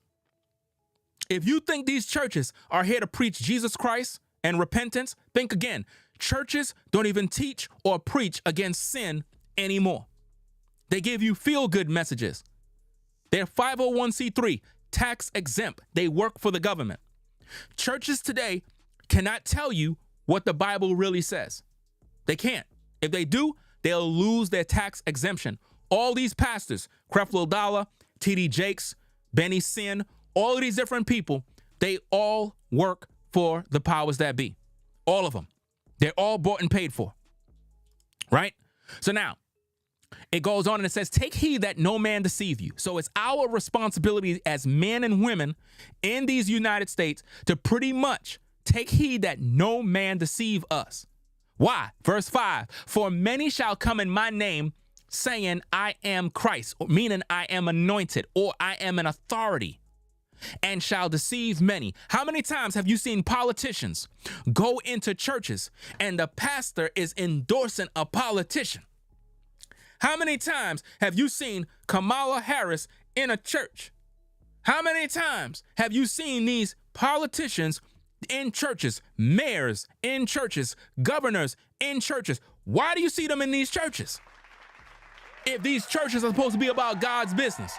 If you think these churches are here to preach Jesus Christ and repentance, think again. Churches don't even teach or preach against sin anymore. They give you feel-good messages. They're 501c3, tax exempt. They work for the government. Churches today cannot tell you what the Bible really says. They can't. If they do, they'll lose their tax exemption. All these pastors, Creflo Dollar, T.D. Jakes, Benny Sin, all of these different people, they all work for the powers that be. All of them. They're all bought and paid for. Right? So now, it goes on and it says, take heed that no man deceive you. So it's our responsibility as men and women in these United States to pretty much take heed that no man deceive us. Why? Verse 5, for many shall come in my name saying, I am Christ, meaning I am anointed, or I am an authority, and shall deceive many. How many times have you seen politicians go into churches and the pastor is endorsing a politician? How many times have you seen Kamala Harris in a church? How many times have you seen these politicians in churches, mayors in churches, governors in churches? Why do you see them in these churches? If these churches are supposed to be about God's business.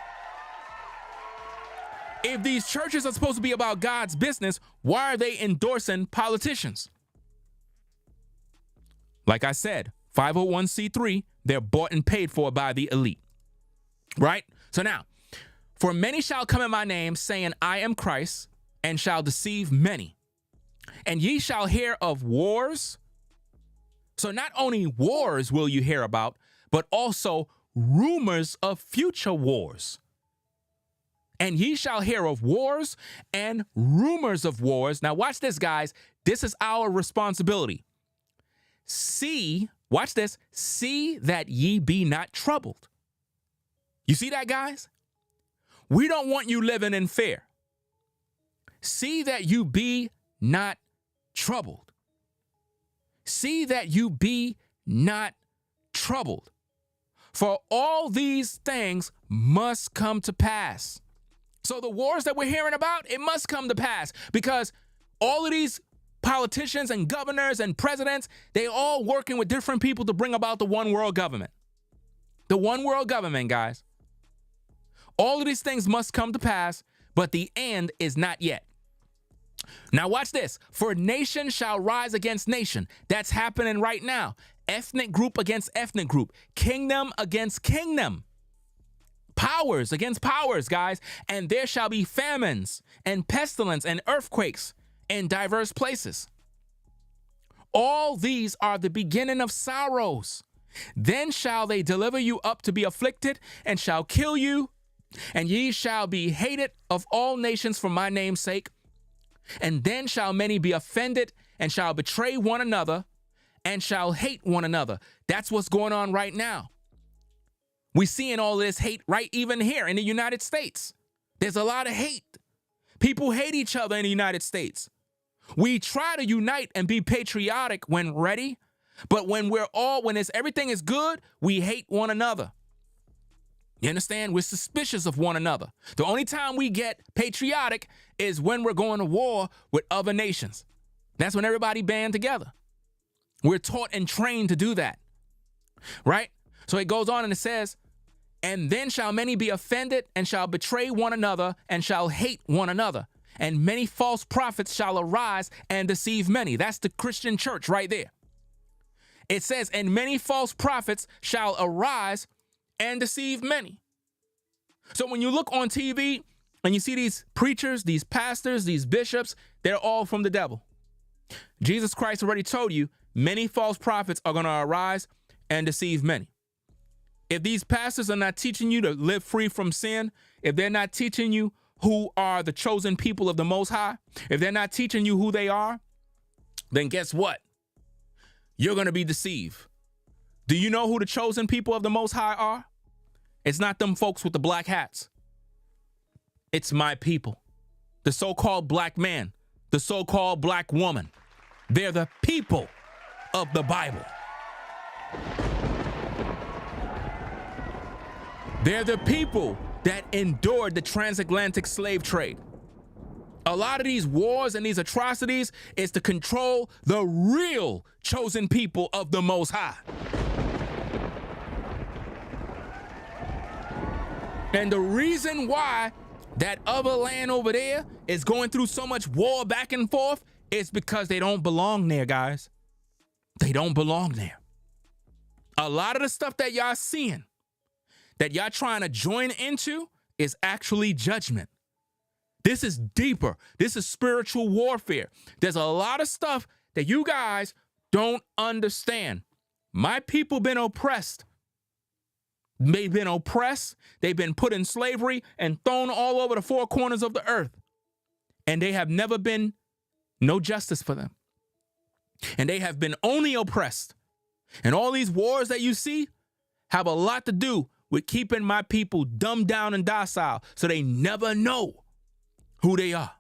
If these churches are supposed to be about God's business, why are they endorsing politicians? Like I said, 501c3, they're bought and paid for by the elite. Right? So now, for many shall come in my name, saying, I am Christ, and shall deceive many. And ye shall hear of wars. So not only wars will you hear about, but also rumors of future wars. And ye shall hear of wars and rumors of wars. Now watch this, guys. This is our responsibility. See, watch this, see that ye be not troubled. You see that, guys? We don't want you living in fear. See that you be not troubled. See that you be not troubled. For all these things must come to pass. So the wars that we're hearing about, it must come to pass, because all of these politicians and governors and presidents, they all working with different people to bring about the one world government. The one world government, guys. All of these things must come to pass, but the end is not yet. Now watch this. For nation shall rise against nation. That's happening right now. Ethnic group against ethnic group. Kingdom against kingdom. Powers against powers, guys. And there shall be famines and pestilence and earthquakes in diverse places. All these are the beginning of sorrows. Then shall they deliver you up to be afflicted, and shall kill you, and ye shall be hated of all nations for my name's sake. And then shall many be offended, and shall betray one another, and shall hate one another. That's what's going on right now. We're seeing all this hate right even here in the United States. There's a lot of hate. People hate each other in the United States. We try to unite and be patriotic when ready, but when everything is good, we hate one another. You understand? We're suspicious of one another. The only time we get patriotic is when we're going to war with other nations. That's when everybody band together. We're taught and trained to do that, right? So it goes on and it says, and then shall many be offended, and shall betray one another, and shall hate one another. And many false prophets shall arise and deceive many. That's the Christian church right there. It says, and many false prophets shall arise and deceive many. So when you look on TV and you see these preachers, these pastors, these bishops, they're all from the devil. Jesus Christ already told you many false prophets are going to arise and deceive many. If these pastors are not teaching you to live free from sin, if they're not teaching you who are the chosen people of the Most High, if they're not teaching you who they are, then guess what? You're going to be deceived. Do you know who the chosen people of the Most High are? It's not them folks with the black hats. It's my people. The so-called black man, the so-called black woman. They're the people of the Bible. They're the people that endured the transatlantic slave trade A lot of these wars and these atrocities is to control the real chosen people of the Most High. And the reason why that other land over there is going through so much war back and forth is because they don't belong there, guys. They don't belong there. A lot of the stuff that y'all seeing, that y'all trying to join into, is actually judgment. This is deeper. This is spiritual warfare. There's a lot of stuff that you guys don't understand. My people been oppressed. They've been oppressed. They've been put in slavery and thrown all over the four corners of the earth. And they have never been no justice for them. And they have been only oppressed. And all these wars that you see have a lot to do with keeping my people dumbed down and docile so they never know who they are.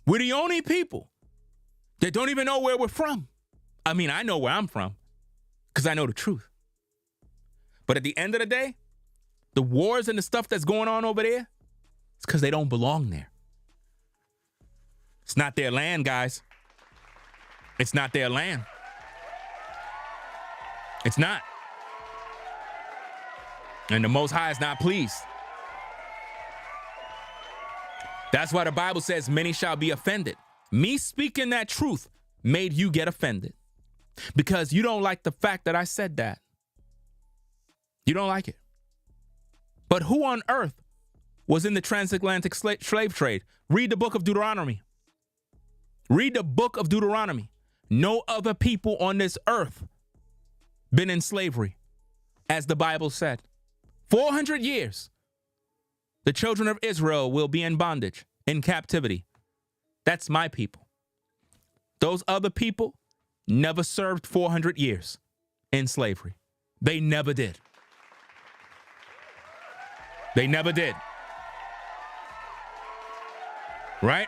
We're the only people that don't even know where we're from. I mean, I know where I'm from because I know the truth. But at the end of the day, the wars and the stuff that's going on over there, it's because they don't belong there. It's not their land, guys. It's not their land. It's not. And the Most High is not pleased. That's why the Bible says many shall be offended. Me speaking that truth made you get offended because you don't like the fact that I said that. You don't like it. But who on earth was in the transatlantic slave trade? Read the book of Deuteronomy. Read the book of Deuteronomy. No other people on this earth been in slavery, as the Bible said. 400 years. The children of Israel will be in bondage, in captivity. That's my people. Those other people never served 400 years in slavery. They never did. They never did. Right?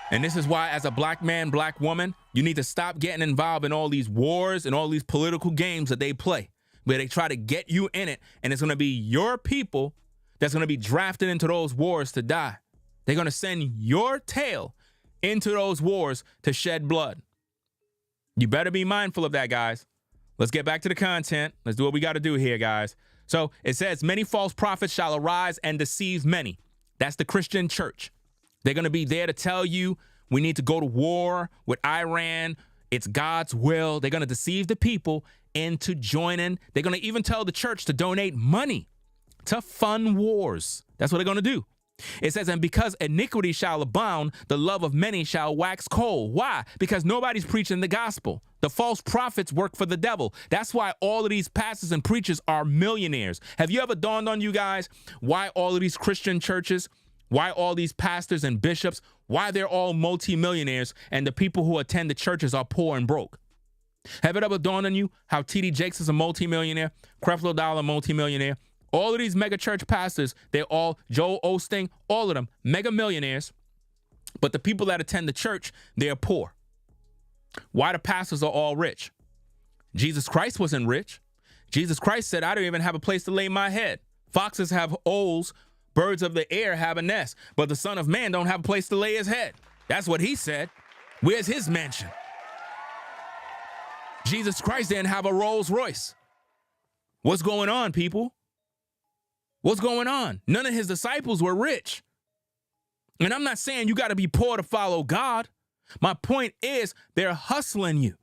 And this is why, as a black man, black woman, you need to stop getting involved in all these wars and all these political games that they play, where they try to get you in it, and it's going to be your people that's going to be drafted into those wars to die. They're going to send your tail into those wars to shed blood. You better be mindful of that, guys. Let's get back to the content. Let's do what we got to do here, guys. So it says, many false prophets shall arise and deceive many. That's the Christian church. They're going to be there to tell you we need to go to war with Iran. It's God's will. They're going to deceive the people into joining. They're going to even tell the church to donate money to fund wars. That's what they're going to do. It says, and because iniquity shall abound, the love of many shall wax cold. Why? Because nobody's preaching the gospel. The false prophets work for the devil. That's why all of these pastors and preachers are millionaires. Have you ever dawned on you guys why all of these Christian churches, why all these pastors and bishops, why they're all multimillionaires and the people who attend the churches are poor and broke? Have it ever dawned on you how T.D. Jakes is a multimillionaire, Creflo Dollar multimillionaire? All of these mega church pastors, they're all, Joel Osteen, all of them, mega millionaires. But the people that attend the church, they're poor. Why the pastors are all rich? Jesus Christ wasn't rich. Jesus Christ said, I don't even have a place to lay my head. Foxes have holes, birds of the air have a nest, but the Son of Man don't have a place to lay his head. That's what he said. Where's his mansion? Jesus Christ didn't have a Rolls Royce. What's going on, people? What's going on? None of his disciples were rich. And I'm not saying you got to be poor to follow God. My point is they're hustling you.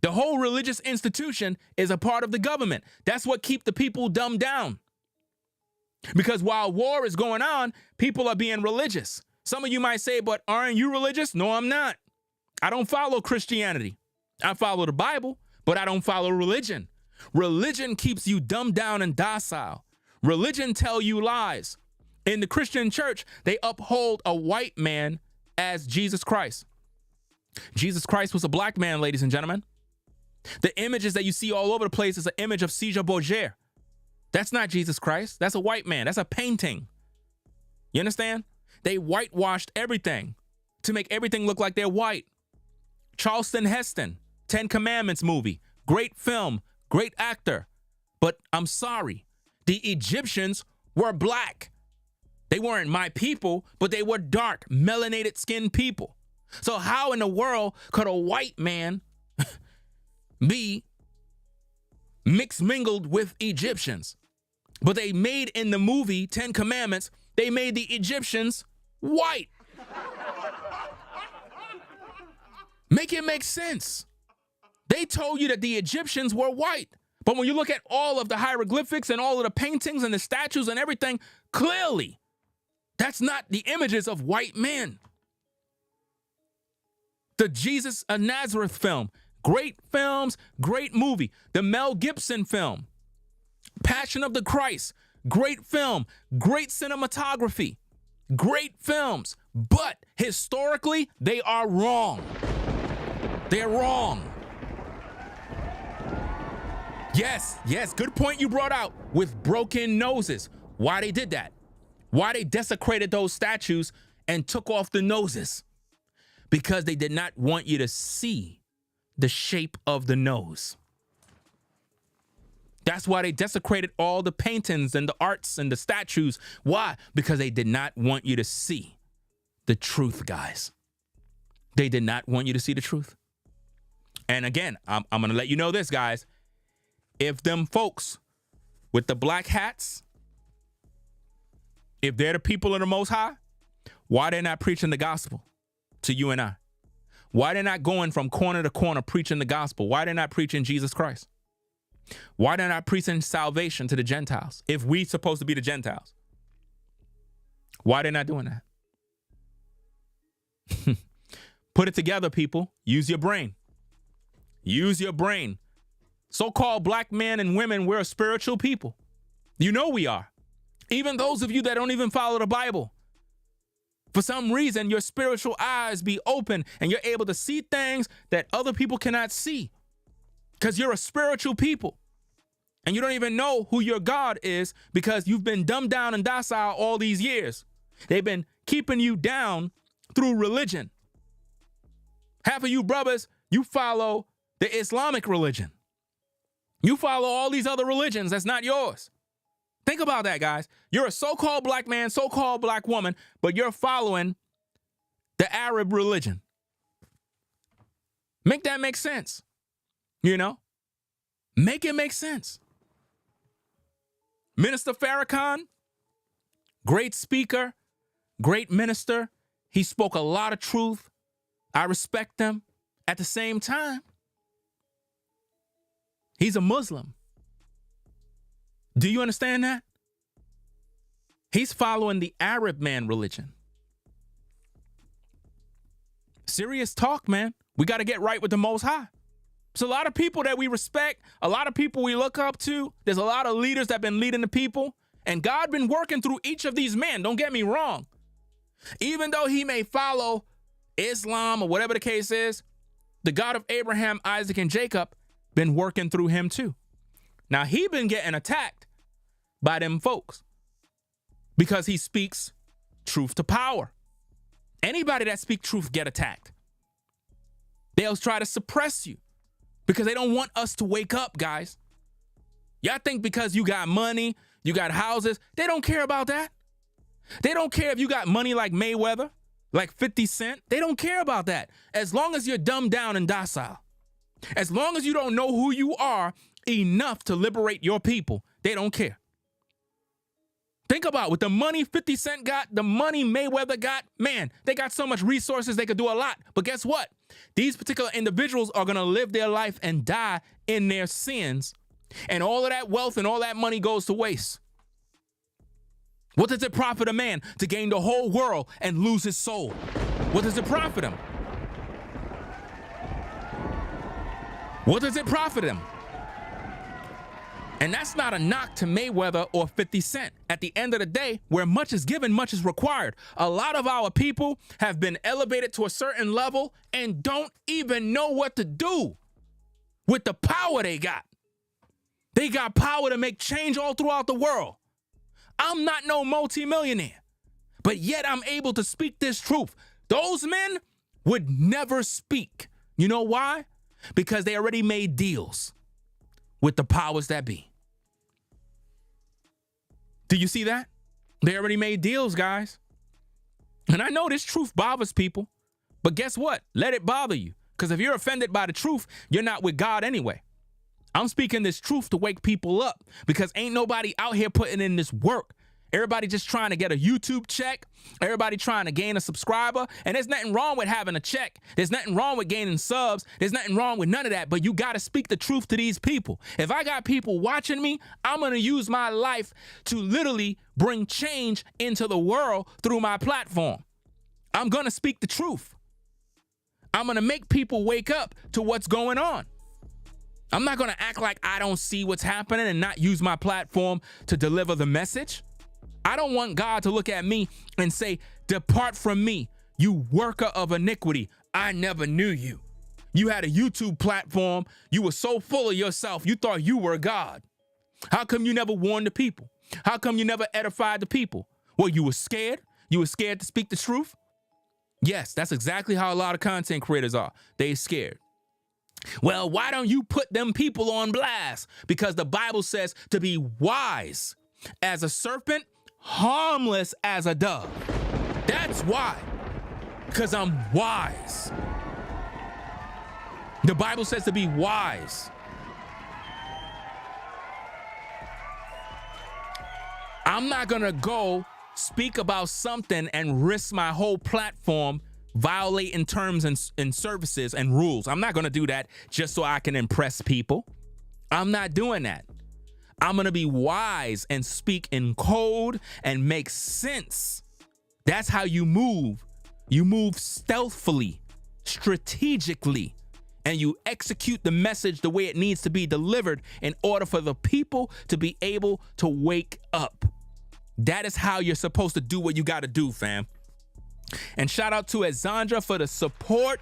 The whole religious institution is a part of the government. That's what keeps the people dumbed down. Because while war is going on, people are being religious. Some of you might say, but aren't you religious? No, I'm not. I don't follow Christianity. I follow the Bible, but I don't follow religion. Religion keeps you dumbed down and docile. Religion tell you lies. In the Christian church, they uphold a white man as Jesus Christ. Jesus Christ was a black man, ladies and gentlemen. The images that you see all over the place is an image of Caesar Borgia. That's not Jesus Christ. That's a white man. That's a painting. You understand? They whitewashed everything to make everything look like they're white. Charleston Heston, 10 Commandments movie. Great film. great actor. But I'm sorry, the Egyptians were black. They weren't my people, but they were dark, melanated skinned people. So how in the world could a white man be mixed mingled with Egyptians? But they made in the movie 10 Commandments, they made the Egyptians white. Make it make sense. They told you that the Egyptians were white. But when you look at all of the hieroglyphics and all of the paintings and the statues and everything, clearly, that's not the images of white men. The Jesus of Nazareth film, great films, great movie. The Mel Gibson film, Passion of the Christ, great film, great cinematography, great films. But historically, they are wrong. They're wrong. Yes, good point you brought out with broken noses. Why they did that? Why they desecrated those statues and took off the noses? Because they did not want you to see the shape of the nose. That's why they desecrated all the paintings and the arts and the statues. Why? Because they did not want you to see the truth, guys. They did not want you to see the truth. And again, I'm going to let you know this, guys. If them folks with the black hats, if they're the people of the Most High, why they're not preaching the gospel to you and I? Why they're not going from corner to corner preaching the gospel? Why they're not preaching Jesus Christ? Why they're not preaching salvation to the Gentiles if we supposed to be the Gentiles? Why they're not doing that? Put it together, people. Use your brain. Use your brain. So-called black men and women, we're a spiritual people. You know we are. Even those of you that don't even follow the Bible. For some reason, your spiritual eyes be open and you're able to see things that other people cannot see. Because you're a spiritual people. And you don't even know who your God is because you've been dumbed down and docile all these years. They've been keeping you down through religion. Half of you brothers, you follow the Islamic religion. You follow all these other religions that's not yours. Think about that, guys. You're a so-called black man, so-called black woman, but you're following the Arab religion. Make that make sense. You know? Make it make sense. Minister Farrakhan, great speaker, great minister. He spoke a lot of truth. I respect him. At the same time, he's a Muslim. Do you understand that? He's following the Arab man religion. Serious talk, man. We got to get right with the Most High. There's a lot of people that we respect, a lot of people we look up to. There's a lot of leaders that have been leading the people, and God been working through each of these men. Don't get me wrong. Even though he may follow Islam or whatever the case is, the God of Abraham, Isaac, and Jacob been working through him too. Now, he been getting attacked by them folks because he speaks truth to power. Anybody that speaks truth get attacked. They'll try to suppress you because they don't want us to wake up, guys. Y'all think because you got money, you got houses, they don't care about that. They don't care if you got money like Mayweather, like 50 Cent. They don't care about that. As long as you're dumbed down and docile. As long as you don't know who you are enough to liberate your people, they don't care. Think about with the money 50 Cent got, the money Mayweather got, man, they got so much resources they could do a lot. But guess what? These particular individuals are going to live their life and die in their sins. And all of that wealth and all that money goes to waste. What does it profit a man to gain the whole world and lose his soul? What does it profit him? What does it profit him? And that's not a knock to Mayweather or 50 Cent. At the end of the day, where much is given, much is required. A lot of our people have been elevated to a certain level and don't even know what to do with the power they got. They got power to make change all throughout the world. I'm not no multimillionaire, but yet I'm able to speak this truth. Those men would never speak. You know why? Because they already made deals. with the powers that be. Do you see that? They already made deals, guys. And I know this truth bothers people, but guess what? Let it bother you. Because if you're offended by the truth, you're not with God anyway. I'm speaking this truth to wake people up because ain't nobody out here putting in this work. Everybody just trying to get a YouTube check. Everybody trying to gain a subscriber. And there's nothing wrong with having a check. There's nothing wrong with gaining subs. There's nothing wrong with none of that. But you got to speak the truth to these people. If I got people watching me, I'm going to use my life to literally bring change into the world through my platform. I'm going to speak the truth. I'm going to make people wake up to what's going on. I'm not going to act like I don't see what's happening and not use my platform to deliver the message. I don't want God to look at me and say, "Depart from me, you worker of iniquity. I never knew you. You had a YouTube platform. You were so full of yourself. You thought you were God. How come you never warned the people? How come you never edified the people? Well, you were scared. You were scared to speak the truth." Yes, that's exactly how a lot of content creators are. They scared. Well, why don't you put them people on blast? Because the Bible says to be wise as a serpent, harmless as a dove. That's why. Because I'm wise. The Bible says to be wise. I'm not going to go speak about something and risk my whole platform violating terms and services and rules. I'm not going to do that just so I can impress people. I'm not doing that. I'm going to be wise and speak in code and make sense. That's how you move. You move stealthily, strategically, and you execute the message the way it needs to be delivered in order for the people to be able to wake up. That is how you're supposed to do what you got to do, fam. And shout out to Exandra for the support.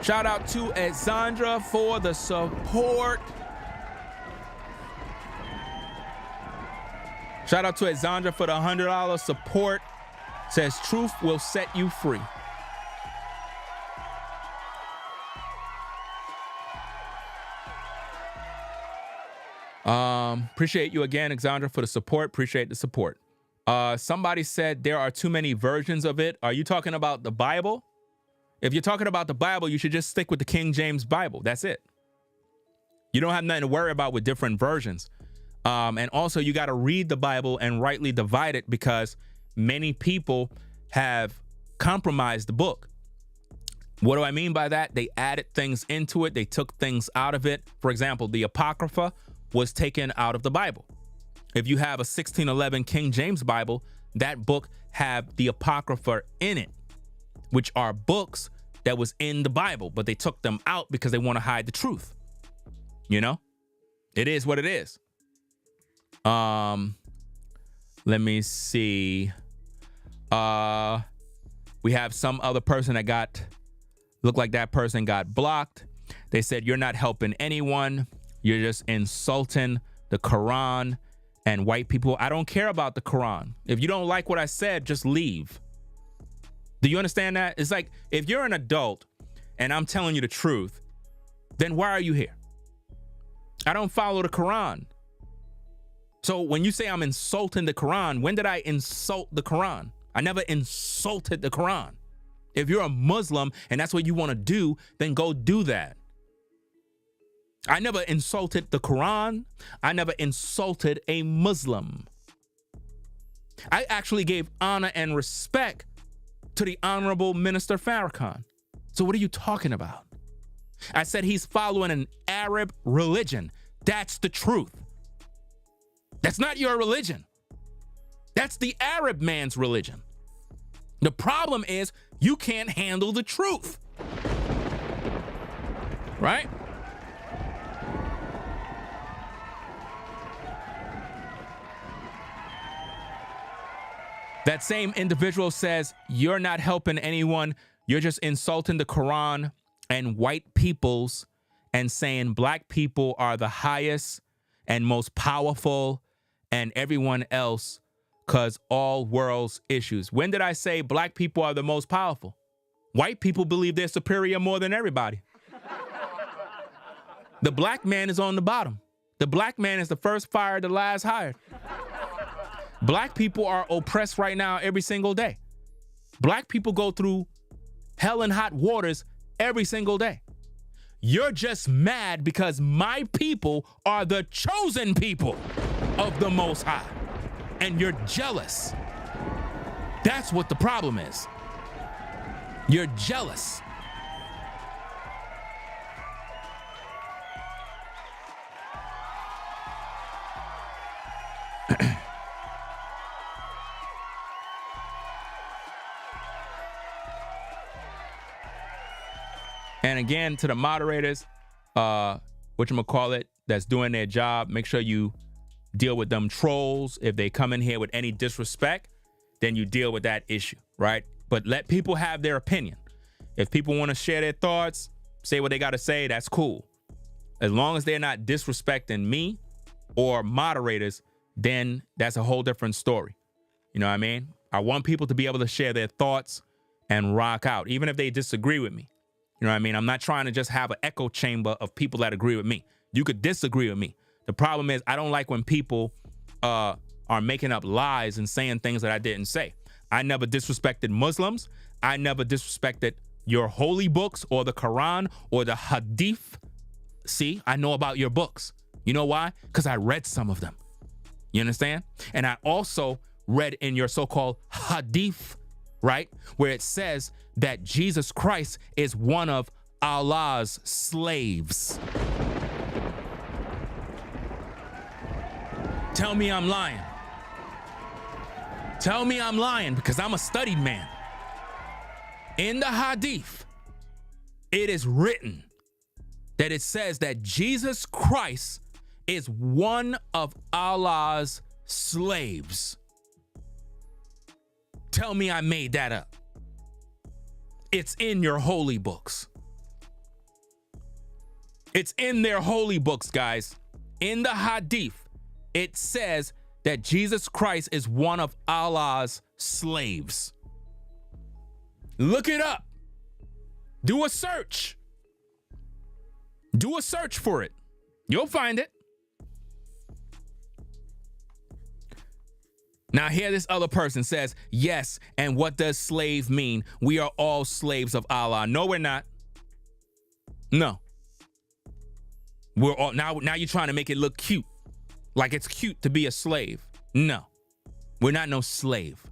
Shout out to Exandra for the support. Shout out to Exandra for the $100 support. Says truth will set you free. Appreciate you again, Exandra, for the support. Appreciate the support. Somebody said there are too many versions of it. Are you talking about the Bible? If you're talking about the Bible, you should just stick with the King James Bible. That's it. You don't have nothing to worry about with different versions. And also, you got to read the Bible and rightly divide it because many people have compromised the book. What do I mean by that? They added things into it. They took things out of it. For example, the Apocrypha was taken out of the Bible. If you have a 1611 King James Bible, that book have the Apocrypha in it, which are books that was in the Bible, but they took them out because they want to hide the truth. You know, it is what it is. Let me see. We have some other person that looked like that person got blocked. They said, "You're not helping anyone. You're just insulting the Quran and white people." I don't care about the Quran. If you don't like what I said, just leave. Do you understand that? It's like, if you're an adult and I'm telling you the truth, then why are you here? I don't follow the Quran. So when you say I'm insulting the Quran, when did I insult the Quran? I never insulted the Quran. If you're a Muslim and that's what you want to do, then go do that. I never insulted the Quran. I never insulted a Muslim. I actually gave honor and respect to the Honorable Minister Farrakhan. So what are you talking about? I said he's following an Arab religion. That's the truth. That's not your religion. That's the Arab man's religion. The problem is you can't handle the truth. Right? That same individual says, "You're not helping anyone. You're just insulting the Quran and white peoples and saying black people are the highest and most powerful and everyone else because all world's issues." When did I say black people are the most powerful? White people believe they're superior more than everybody. The black man is on the bottom. The black man is the first fired, the last hired. Black people are oppressed right now every single day. Black people go through hell and hot waters every single day. You're just mad because my people are the chosen people of the Most High. And you're jealous. That's what the problem is. You're jealous. And again, to the moderators, whatchamacallit, that's doing their job, make sure you deal with them trolls. If they come in here with any disrespect, then you deal with that issue, right? But let people have their opinion. If people want to share their thoughts, say what they got to say, that's cool. As long as they're not disrespecting me or moderators, then that's a whole different story. You know what I mean? I want people to be able to share their thoughts and rock out, even if they disagree with me. You know what I mean? I'm not trying to just have an echo chamber of people that agree with me. You could disagree with me. The problem is I don't like when people are making up lies and saying things that I didn't say. I never disrespected Muslims. I never disrespected your holy books or the Quran or the Hadith. See, I know about your books. You know why? Because I read some of them. You understand? And I also read in your so-called Hadith, right? Where it says that Jesus Christ is one of Allah's slaves. Tell me I'm lying. Tell me I'm lying, because I'm a studied man. In the Hadith, it is written that it says that Jesus Christ is one of Allah's slaves. Tell me I made that up. It's in your holy books. It's in their holy books, guys. In the Hadith, it says that Jesus Christ is one of Allah's slaves. Look it up. Do a search. Do a search for it. You'll find it. Now here this other person says, yes, and what does slave mean? We are all slaves of Allah. No, we're not. No. We're all now you're trying to make it look cute. Like it's cute to be a slave. No. We're not no slave.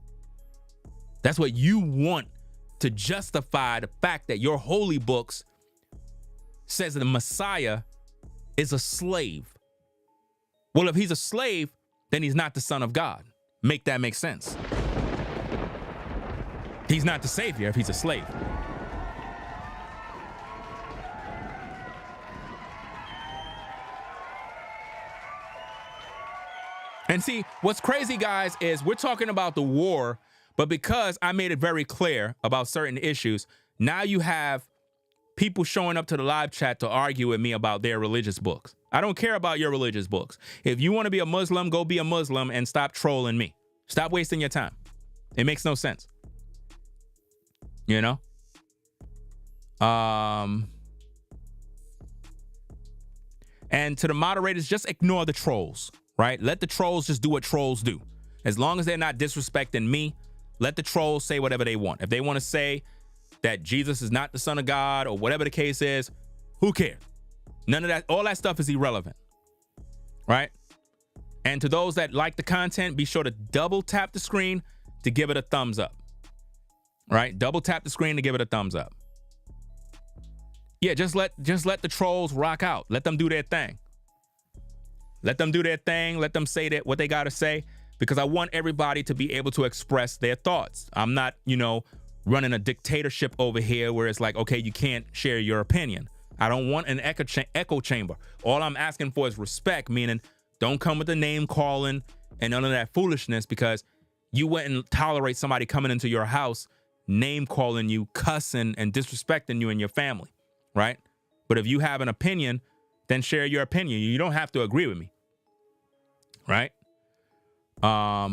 That's what you want to justify the fact that your holy books says that the Messiah is a slave. Well, if he's a slave, then he's not the Son of God. Make that make sense. He's not the Savior if he's a slave. And see, what's crazy, guys, is we're talking about the war, but because I made it very clear about certain issues, now you have people showing up to the live chat to argue with me about their religious books. I don't care about your religious books. If you want to be a Muslim, go be a Muslim and stop trolling me. Stop wasting your time. It makes no sense. You know? And to the moderators, just ignore the trolls, right? Let the trolls just do what trolls do. As long as they're not disrespecting me, let the trolls say whatever they want. If they want to say that Jesus is not the Son of God or whatever the case is, who cares? None of that, all that stuff is irrelevant, right? And to those that like the content, be sure to double tap the screen to give it a thumbs up, right? Double tap the screen to give it a thumbs up. Yeah, just let the trolls rock out. Let them do their thing. Let them do their thing. Let them say that what they got to say, because I want everybody to be able to express their thoughts. I'm not, running a dictatorship over here where it's like, okay, you can't share your opinion. I don't want an echo chamber. All I'm asking for is respect, meaning don't come with the name calling and none of that foolishness, because you wouldn't tolerate somebody coming into your house, name calling you, cussing and disrespecting you and your family, right? But if you have an opinion, then share your opinion. You don't have to agree with me, right? Let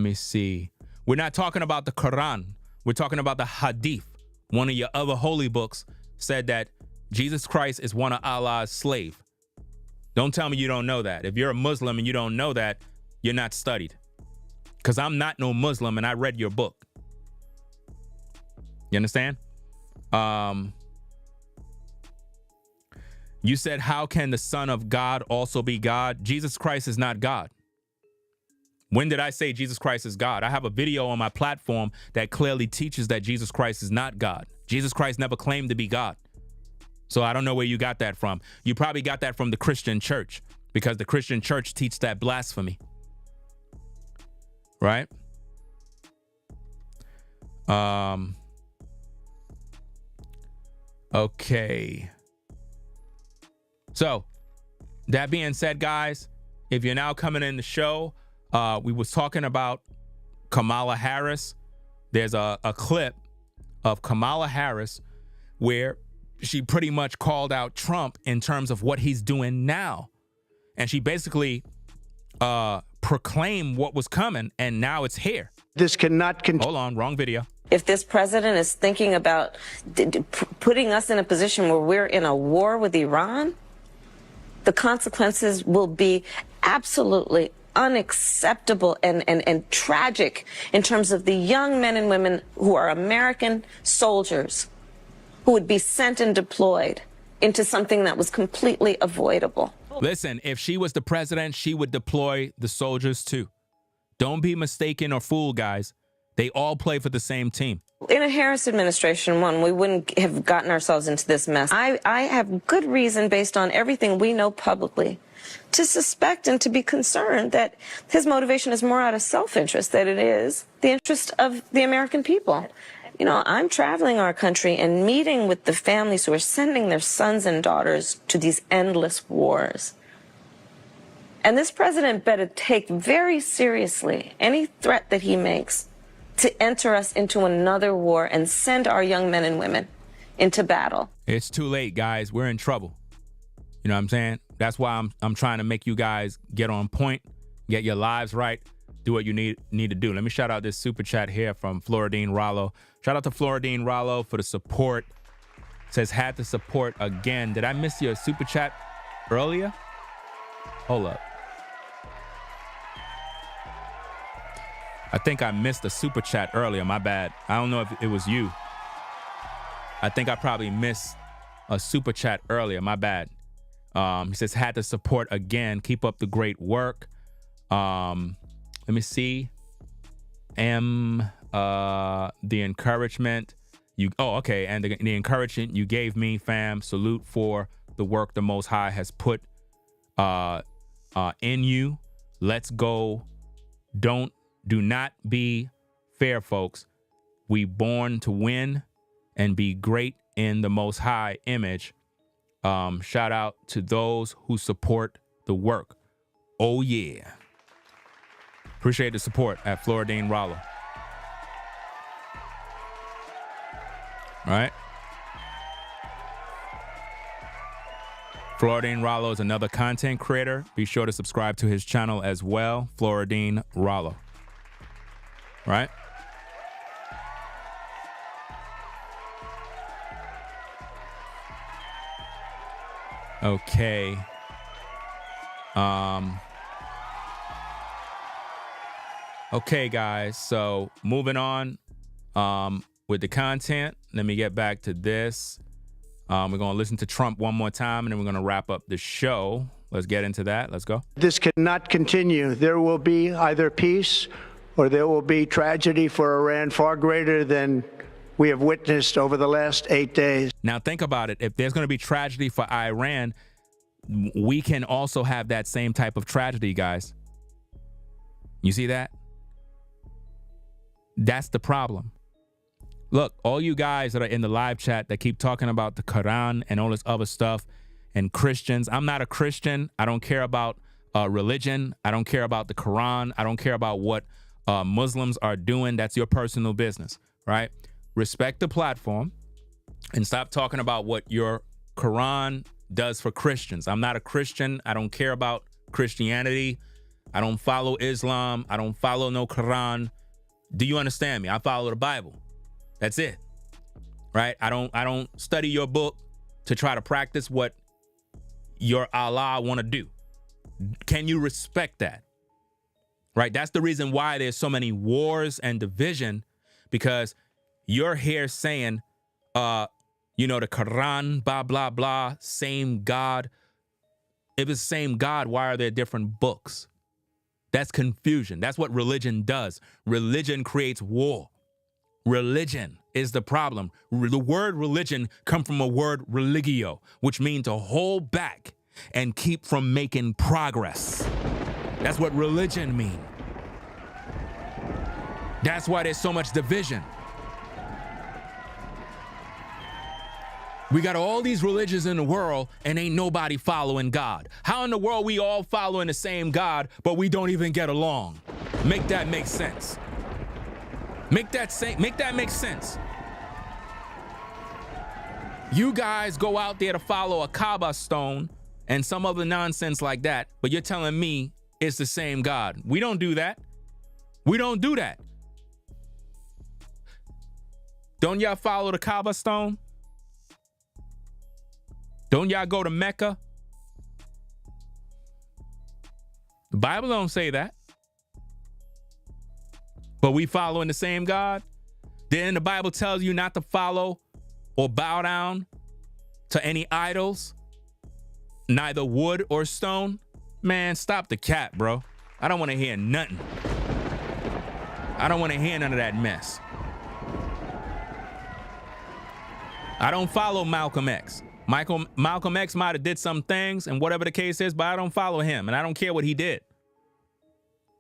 me see. We're not talking about the Quran. We're talking about the Hadith. One of your other holy books said that Jesus Christ is one of Allah's slave. Don't tell me you don't know that. If you're a Muslim and you don't know that, you're not studied. Because I'm not no Muslim and I read your book. You understand? You said, how can the Son of God also be God? Jesus Christ is not God. When did I say Jesus Christ is God? I have a video on my platform that clearly teaches that Jesus Christ is not God. Jesus Christ never claimed to be God. So I don't know where you got that from. You probably got that from the Christian church, because the Christian church teaches that blasphemy. Right? Okay. So that being said, guys, if you're now coming in the show, we was talking about Kamala Harris. There's a clip of Kamala Harris where she pretty much called out Trump in terms of what he's doing now. And she basically proclaimed what was coming, and now it's here. This cannot continue. Hold on, wrong video. If this president is thinking about putting us in a position where we're in a war with Iran, the consequences will be absolutely unacceptable and tragic in terms of the young men and women who are American soldiers who would be sent and deployed into something that was completely avoidable. Listen, if she was the president, she would deploy the soldiers too. Don't be mistaken or fooled, guys. They all play for the same team. In a Harris administration, we wouldn't have gotten ourselves into this mess. I have good reason, based on everything we know publicly, to suspect and to be concerned that his motivation is more out of self-interest than it is the interest of the American people. You know, I'm traveling our country and meeting with the families who are sending their sons and daughters to these endless wars. And this president better take very seriously any threat that he makes to enter us into another war and send our young men and women into battle. It's too late, guys. We're in trouble. You know what I'm saying? That's why I'm trying to make you guys get on point, get your lives right, do what you need to do. Let me shout out this super chat here from Floridine Rollo. Shout out to Floridine Rollo for the support. Says, had to support again. Did I miss your super chat earlier? Hold up. I think I missed a super chat earlier. My bad. I don't know if it was you. I think I probably missed a super chat earlier. My bad. He says, had to support again. Keep up the great work. Let me see. The encouragement okay. And the encouragement you gave me, fam. Salute for the work the Most High has put in you. Let's go. Do not be fair, folks. We born to win and be great in the Most High image. Shout out to those who support the work. Oh, yeah. Appreciate the support at Floridine Rollo. All right. Floridine Rollo is another content creator. Be sure to subscribe to his channel as well, Floridine Rollo. Right? Okay. Okay, guys. So moving on with the content. Let me get back to this. We're going to listen to Trump one more time, and then we're going to wrap up the show. Let's get into that. Let's go. This cannot continue. There will be either peace or there will be tragedy for Iran far greater than we have witnessed over the last 8 days. Now, think about it. If there's going to be tragedy for Iran, we can also have that same type of tragedy, guys. You see that? That's the problem. Look, all you guys that are in the live chat that keep talking about the Quran and all this other stuff and Christians. I'm not a Christian. I don't care about religion. I don't care about the Quran. I don't care about what Muslims are doing. That's your personal business, right? Respect the platform and stop talking about what your Quran does for Christians. I'm not a Christian. I don't care about Christianity. I don't follow Islam. I don't follow no Quran. Do you understand me? I follow the Bible. That's it. Right? I don't study your book. to try to practice what your Allah want to do? Can you respect that? Right? That's the reason why there's so many wars and division, because you're here saying, the Quran, blah, blah, blah, same God. If it's the same God, why are there different books? That's confusion. That's what religion does. Religion creates war. Religion is the problem. The word religion comes from a word religio, which means to hold back and keep from making progress. That's what religion means. That's why there's so much division. We got all these religions in the world and ain't nobody following God. How in the world we all following the same God, but we don't even get along? Make that make sense. Make that make sense. You guys go out there to follow a Kaaba stone and some other nonsense like that, but you're telling me it's the same God. We don't do that. We don't do that. Don't y'all follow the Kaaba stone? Don't y'all go to Mecca? The Bible don't say that. But we following the same God? Then the Bible tells you not to follow or bow down to any idols, neither wood or stone. Man, stop the cap, bro. I don't want to hear nothing. I don't want to hear none of that mess. I don't follow Malcolm X. Malcolm X might have did some things and whatever the case is, but I don't follow him and I don't care what he did.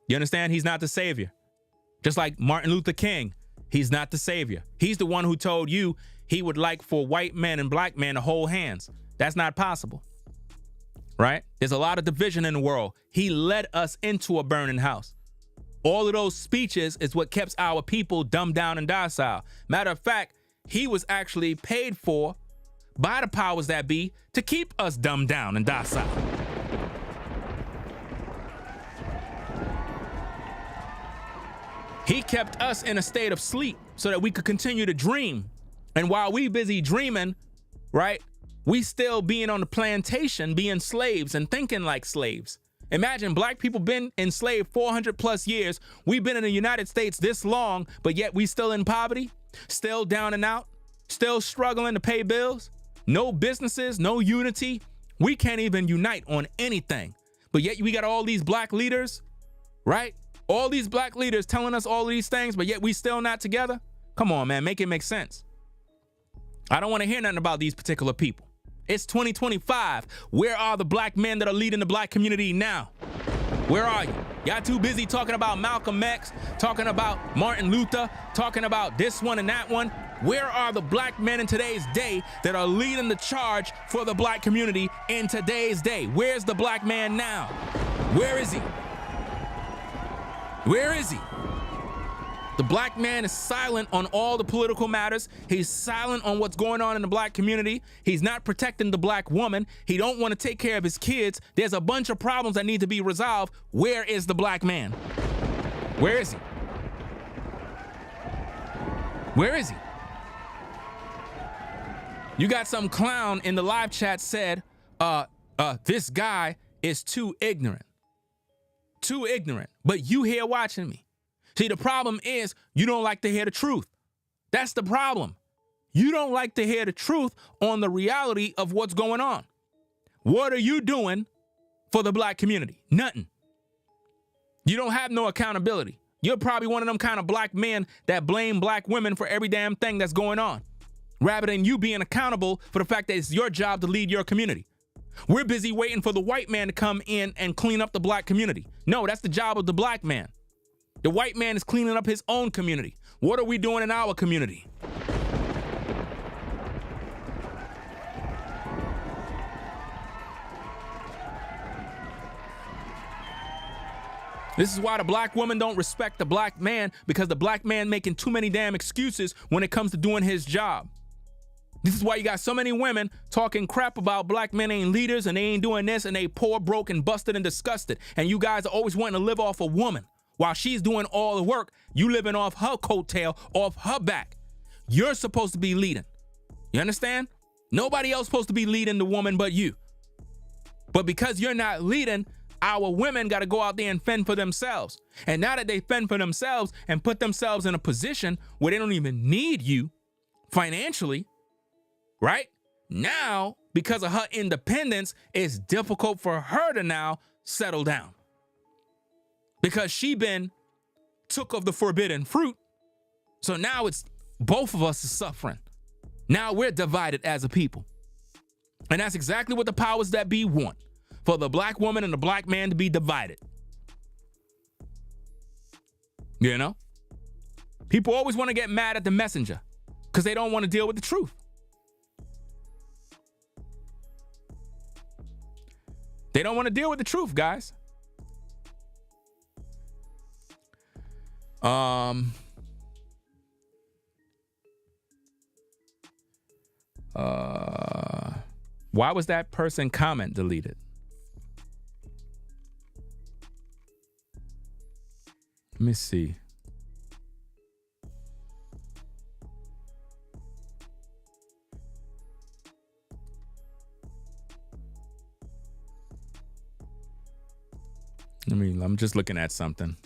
You understand? He's not the savior. Just like Martin Luther King, he's not the savior. He's the one who told you he would like for white men and black men to hold hands. That's not possible, right? There's a lot of division in the world. He led us into a burning house. All of those speeches is what keeps our people dumbed down and docile. Matter of fact, he was actually paid for by the powers that be to keep us dumbed down and docile. He kept us in a state of sleep so that we could continue to dream. And while we busy dreaming, right, we still being on the plantation, being slaves and thinking like slaves. Imagine black people been enslaved 400 plus years. We've been in the United States this long, but yet we still in poverty, still down and out, still struggling to pay bills. No businesses, no unity. We can't even unite on anything. But yet we got all these black leaders, right? All these black leaders telling us all of these things, but yet we still not together. Come on, man, make it make sense. I don't want to hear nothing about these particular people. It's 2025. Where are the black men that are leading the black community now? Where are you? Y'all too busy talking about Malcolm X, talking about Martin Luther, talking about this one and that one. Where are the black men in today's day that are leading the charge for the black community in today's day? Where's the black man now? Where is he? Where is he? The black man is silent on all the political matters. He's silent on what's going on in the black community. He's not protecting the black woman. He don't want to take care of his kids. There's a bunch of problems that need to be resolved. Where is the black man? Where is he? Where is he? You got some clown in the live chat said, this guy is too ignorant. Too ignorant. But you here watching me. See, the problem is you don't like to hear the truth. That's the problem. You don't like to hear the truth on the reality of what's going on. What are you doing for the black community? Nothing. You don't have no accountability. You're probably one of them kind of black men that blame black women for every damn thing that's going on, rather than you being accountable for the fact that it's your job to lead your community. We're busy waiting for the white man to come in and clean up the black community. No, that's the job of the black man. The white man is cleaning up his own community. What are we doing in our community? This is why the black woman don't respect the black man, because the black man making too many damn excuses when it comes to doing his job. This is why you got so many women talking crap about black men ain't leaders and they ain't doing this and they poor, broke, and busted and disgusted. And you guys are always wanting to live off a woman. While she's doing all the work, you living off her coattail, off her back. You're supposed to be leading. You understand? Nobody else supposed to be leading the woman but you. But because you're not leading, our women got to go out there and fend for themselves. And now that they fend for themselves and put themselves in a position where they don't even need you financially, right? Now, because of her independence, it's difficult for her to now settle down. Because she been took of the forbidden fruit. So now it's both of us is suffering. Now we're divided as a people. And that's exactly what the powers that be want. For the black woman and the black man to be divided. You know? People always want to get mad at the messenger because they don't want to deal with the truth. They don't want to deal with the truth, guys. Why was that person comment deleted? Let me see. I'm just looking at something.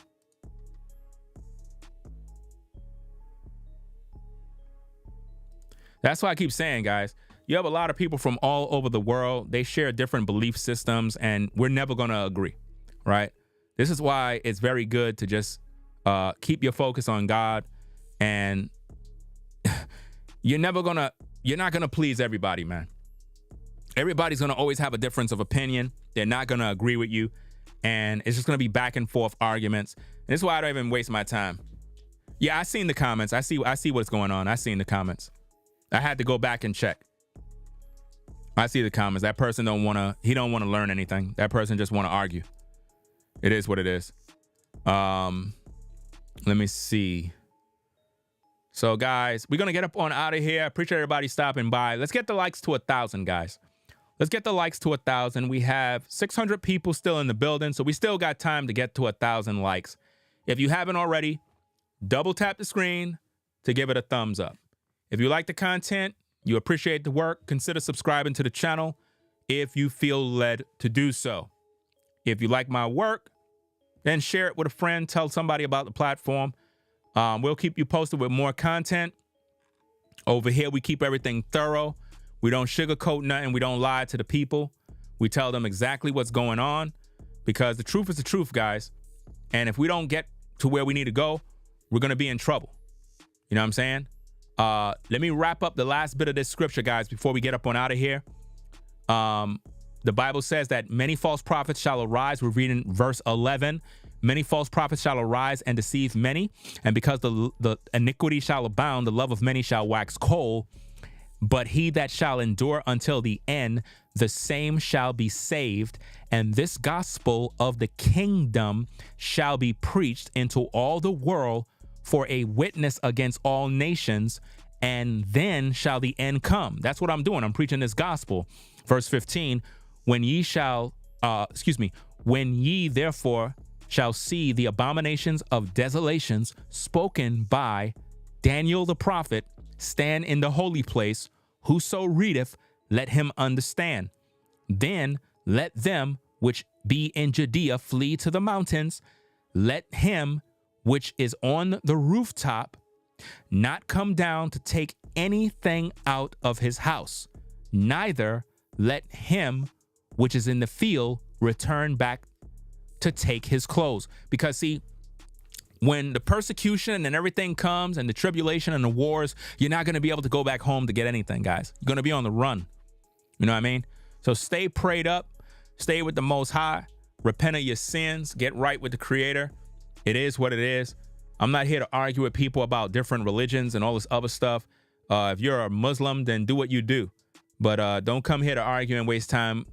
That's why I keep saying, guys, you have a lot of people from all over the world. They share different belief systems, and we're never going to agree, right? This is why it's very good to just keep your focus on God, and you're not going to please everybody, man. Everybody's going to always have a difference of opinion. They're not going to agree with you, and it's just going to be back and forth arguments. And this is why I don't even waste my time. Yeah, I seen the comments. I see what's going on. I seen the comments. I had to go back and check. I see the comments. That person don't want to learn anything. That person just want to argue. It is what it is. Let me see. So guys, we're going to get up on out of here. I appreciate everybody stopping by. Let's get the likes to 1,000, guys. Let's get the likes to 1,000. We have 600 people still in the building, so we still got time to get to 1,000 likes. If you haven't already, double tap the screen to give it a thumbs up. If you like the content, you appreciate the work, consider subscribing to the channel if you feel led to do so. If you like my work, then share it with a friend. Tell somebody about the platform. We'll keep you posted with more content. Over here, we keep everything thorough. We don't sugarcoat nothing. We don't lie to the people. We tell them exactly what's going on because the truth is the truth, guys. And if we don't get to where we need to go, we're going to be in trouble. You know what I'm saying? Let me wrap up the last bit of this scripture, guys, before we get up on out of here. The Bible says that many false prophets shall arise. We're reading verse 11. Many false prophets shall arise and deceive many. And because the iniquity shall abound, the love of many shall wax cold. But he that shall endure until the end, the same shall be saved. And this gospel of the kingdom shall be preached into all the world for a witness against all nations, and then shall the end come. That's what I'm doing. I'm preaching this gospel. Verse 15, when ye therefore shall see the abominations of desolations spoken by Daniel the prophet stand in the holy place, whoso readeth, let him understand. Then let them which be in Judea flee to the mountains. Let him which is on the rooftop not come down to take anything out of his house, neither let him which is in the field return back to take his clothes. Because see, when the persecution and everything comes and the tribulation and the wars, you're not going to be able to go back home to get anything, guys. You're going to be on the run. You know what I mean? So stay prayed up, stay with the Most High, repent of your sins, get right with the Creator. It is what it is. I'm not here to argue with people about different religions and all this other stuff. If you're a Muslim, then do what you do. But don't come here to argue and waste time,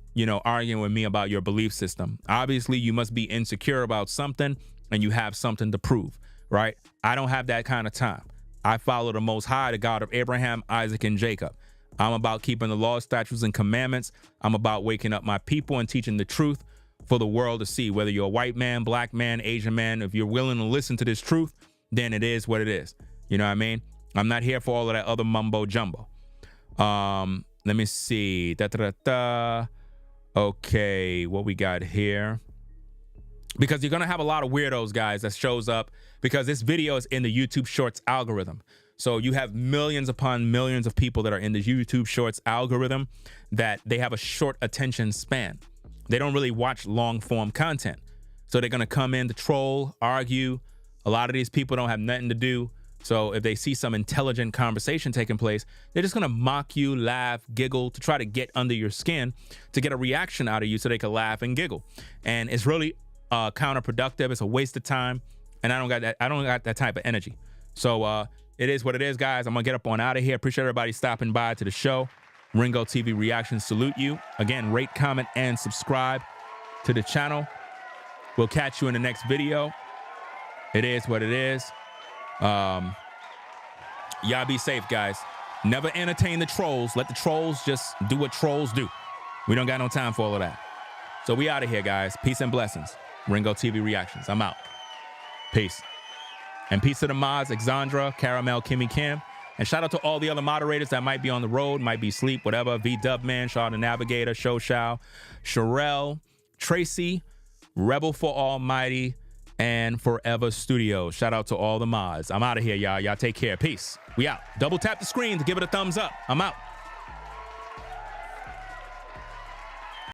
arguing with me about your belief system. Obviously, you must be insecure about something and you have something to prove, right? I don't have that kind of time. I follow the Most High, the God of Abraham, Isaac, and Jacob. I'm about keeping the laws, statutes, and commandments. I'm about waking up my people and teaching the truth for the world to see, whether you're a white man, black man, Asian man. If you're willing to listen to this truth, then it is what it is. You know what I mean? I'm not here for all of that other mumbo jumbo. Let Let me see. Okay, what we got here? Because you're going to have a lot of weirdos, guys, that shows up because this video is in the YouTube Shorts algorithm. So you have millions upon millions of people that are in the YouTube Shorts algorithm that they have a short attention span. They don't really watch long form content. So they're going to come in to troll, argue. A lot of these people don't have nothing to do. So if they see some intelligent conversation taking place, they're just going to mock you, laugh, giggle to try to get under your skin to get a reaction out of you so they can laugh and giggle. And it's really counterproductive. It's a waste of time. And I don't got that type of energy. So it is what it is, guys. I'm going to get up on out of here. Appreciate everybody stopping by to the show. Ringo TV Reactions salute you. Again, rate, comment, and subscribe to the channel. We'll catch you in the next video. It is what it is. Y'all be safe, guys. Never entertain the trolls. Let the trolls just do what trolls do. We don't got no time for all of that. So we out of here, guys. Peace and blessings. Ringo TV Reactions. I'm out. Peace. And peace to the mods, Exandra, Caramel, Kimmy, Kim. And shout out to all the other moderators that might be on the road, might be asleep, whatever. V-Dub-Man, Shaw the Navigator, Show Shao, Sherelle, Tracy, Rebel for Almighty, and Forever Studios. Shout out to all the mods. I'm out of here, y'all. Y'all take care. Peace. We out. Double tap the screen to give it a thumbs up. I'm out.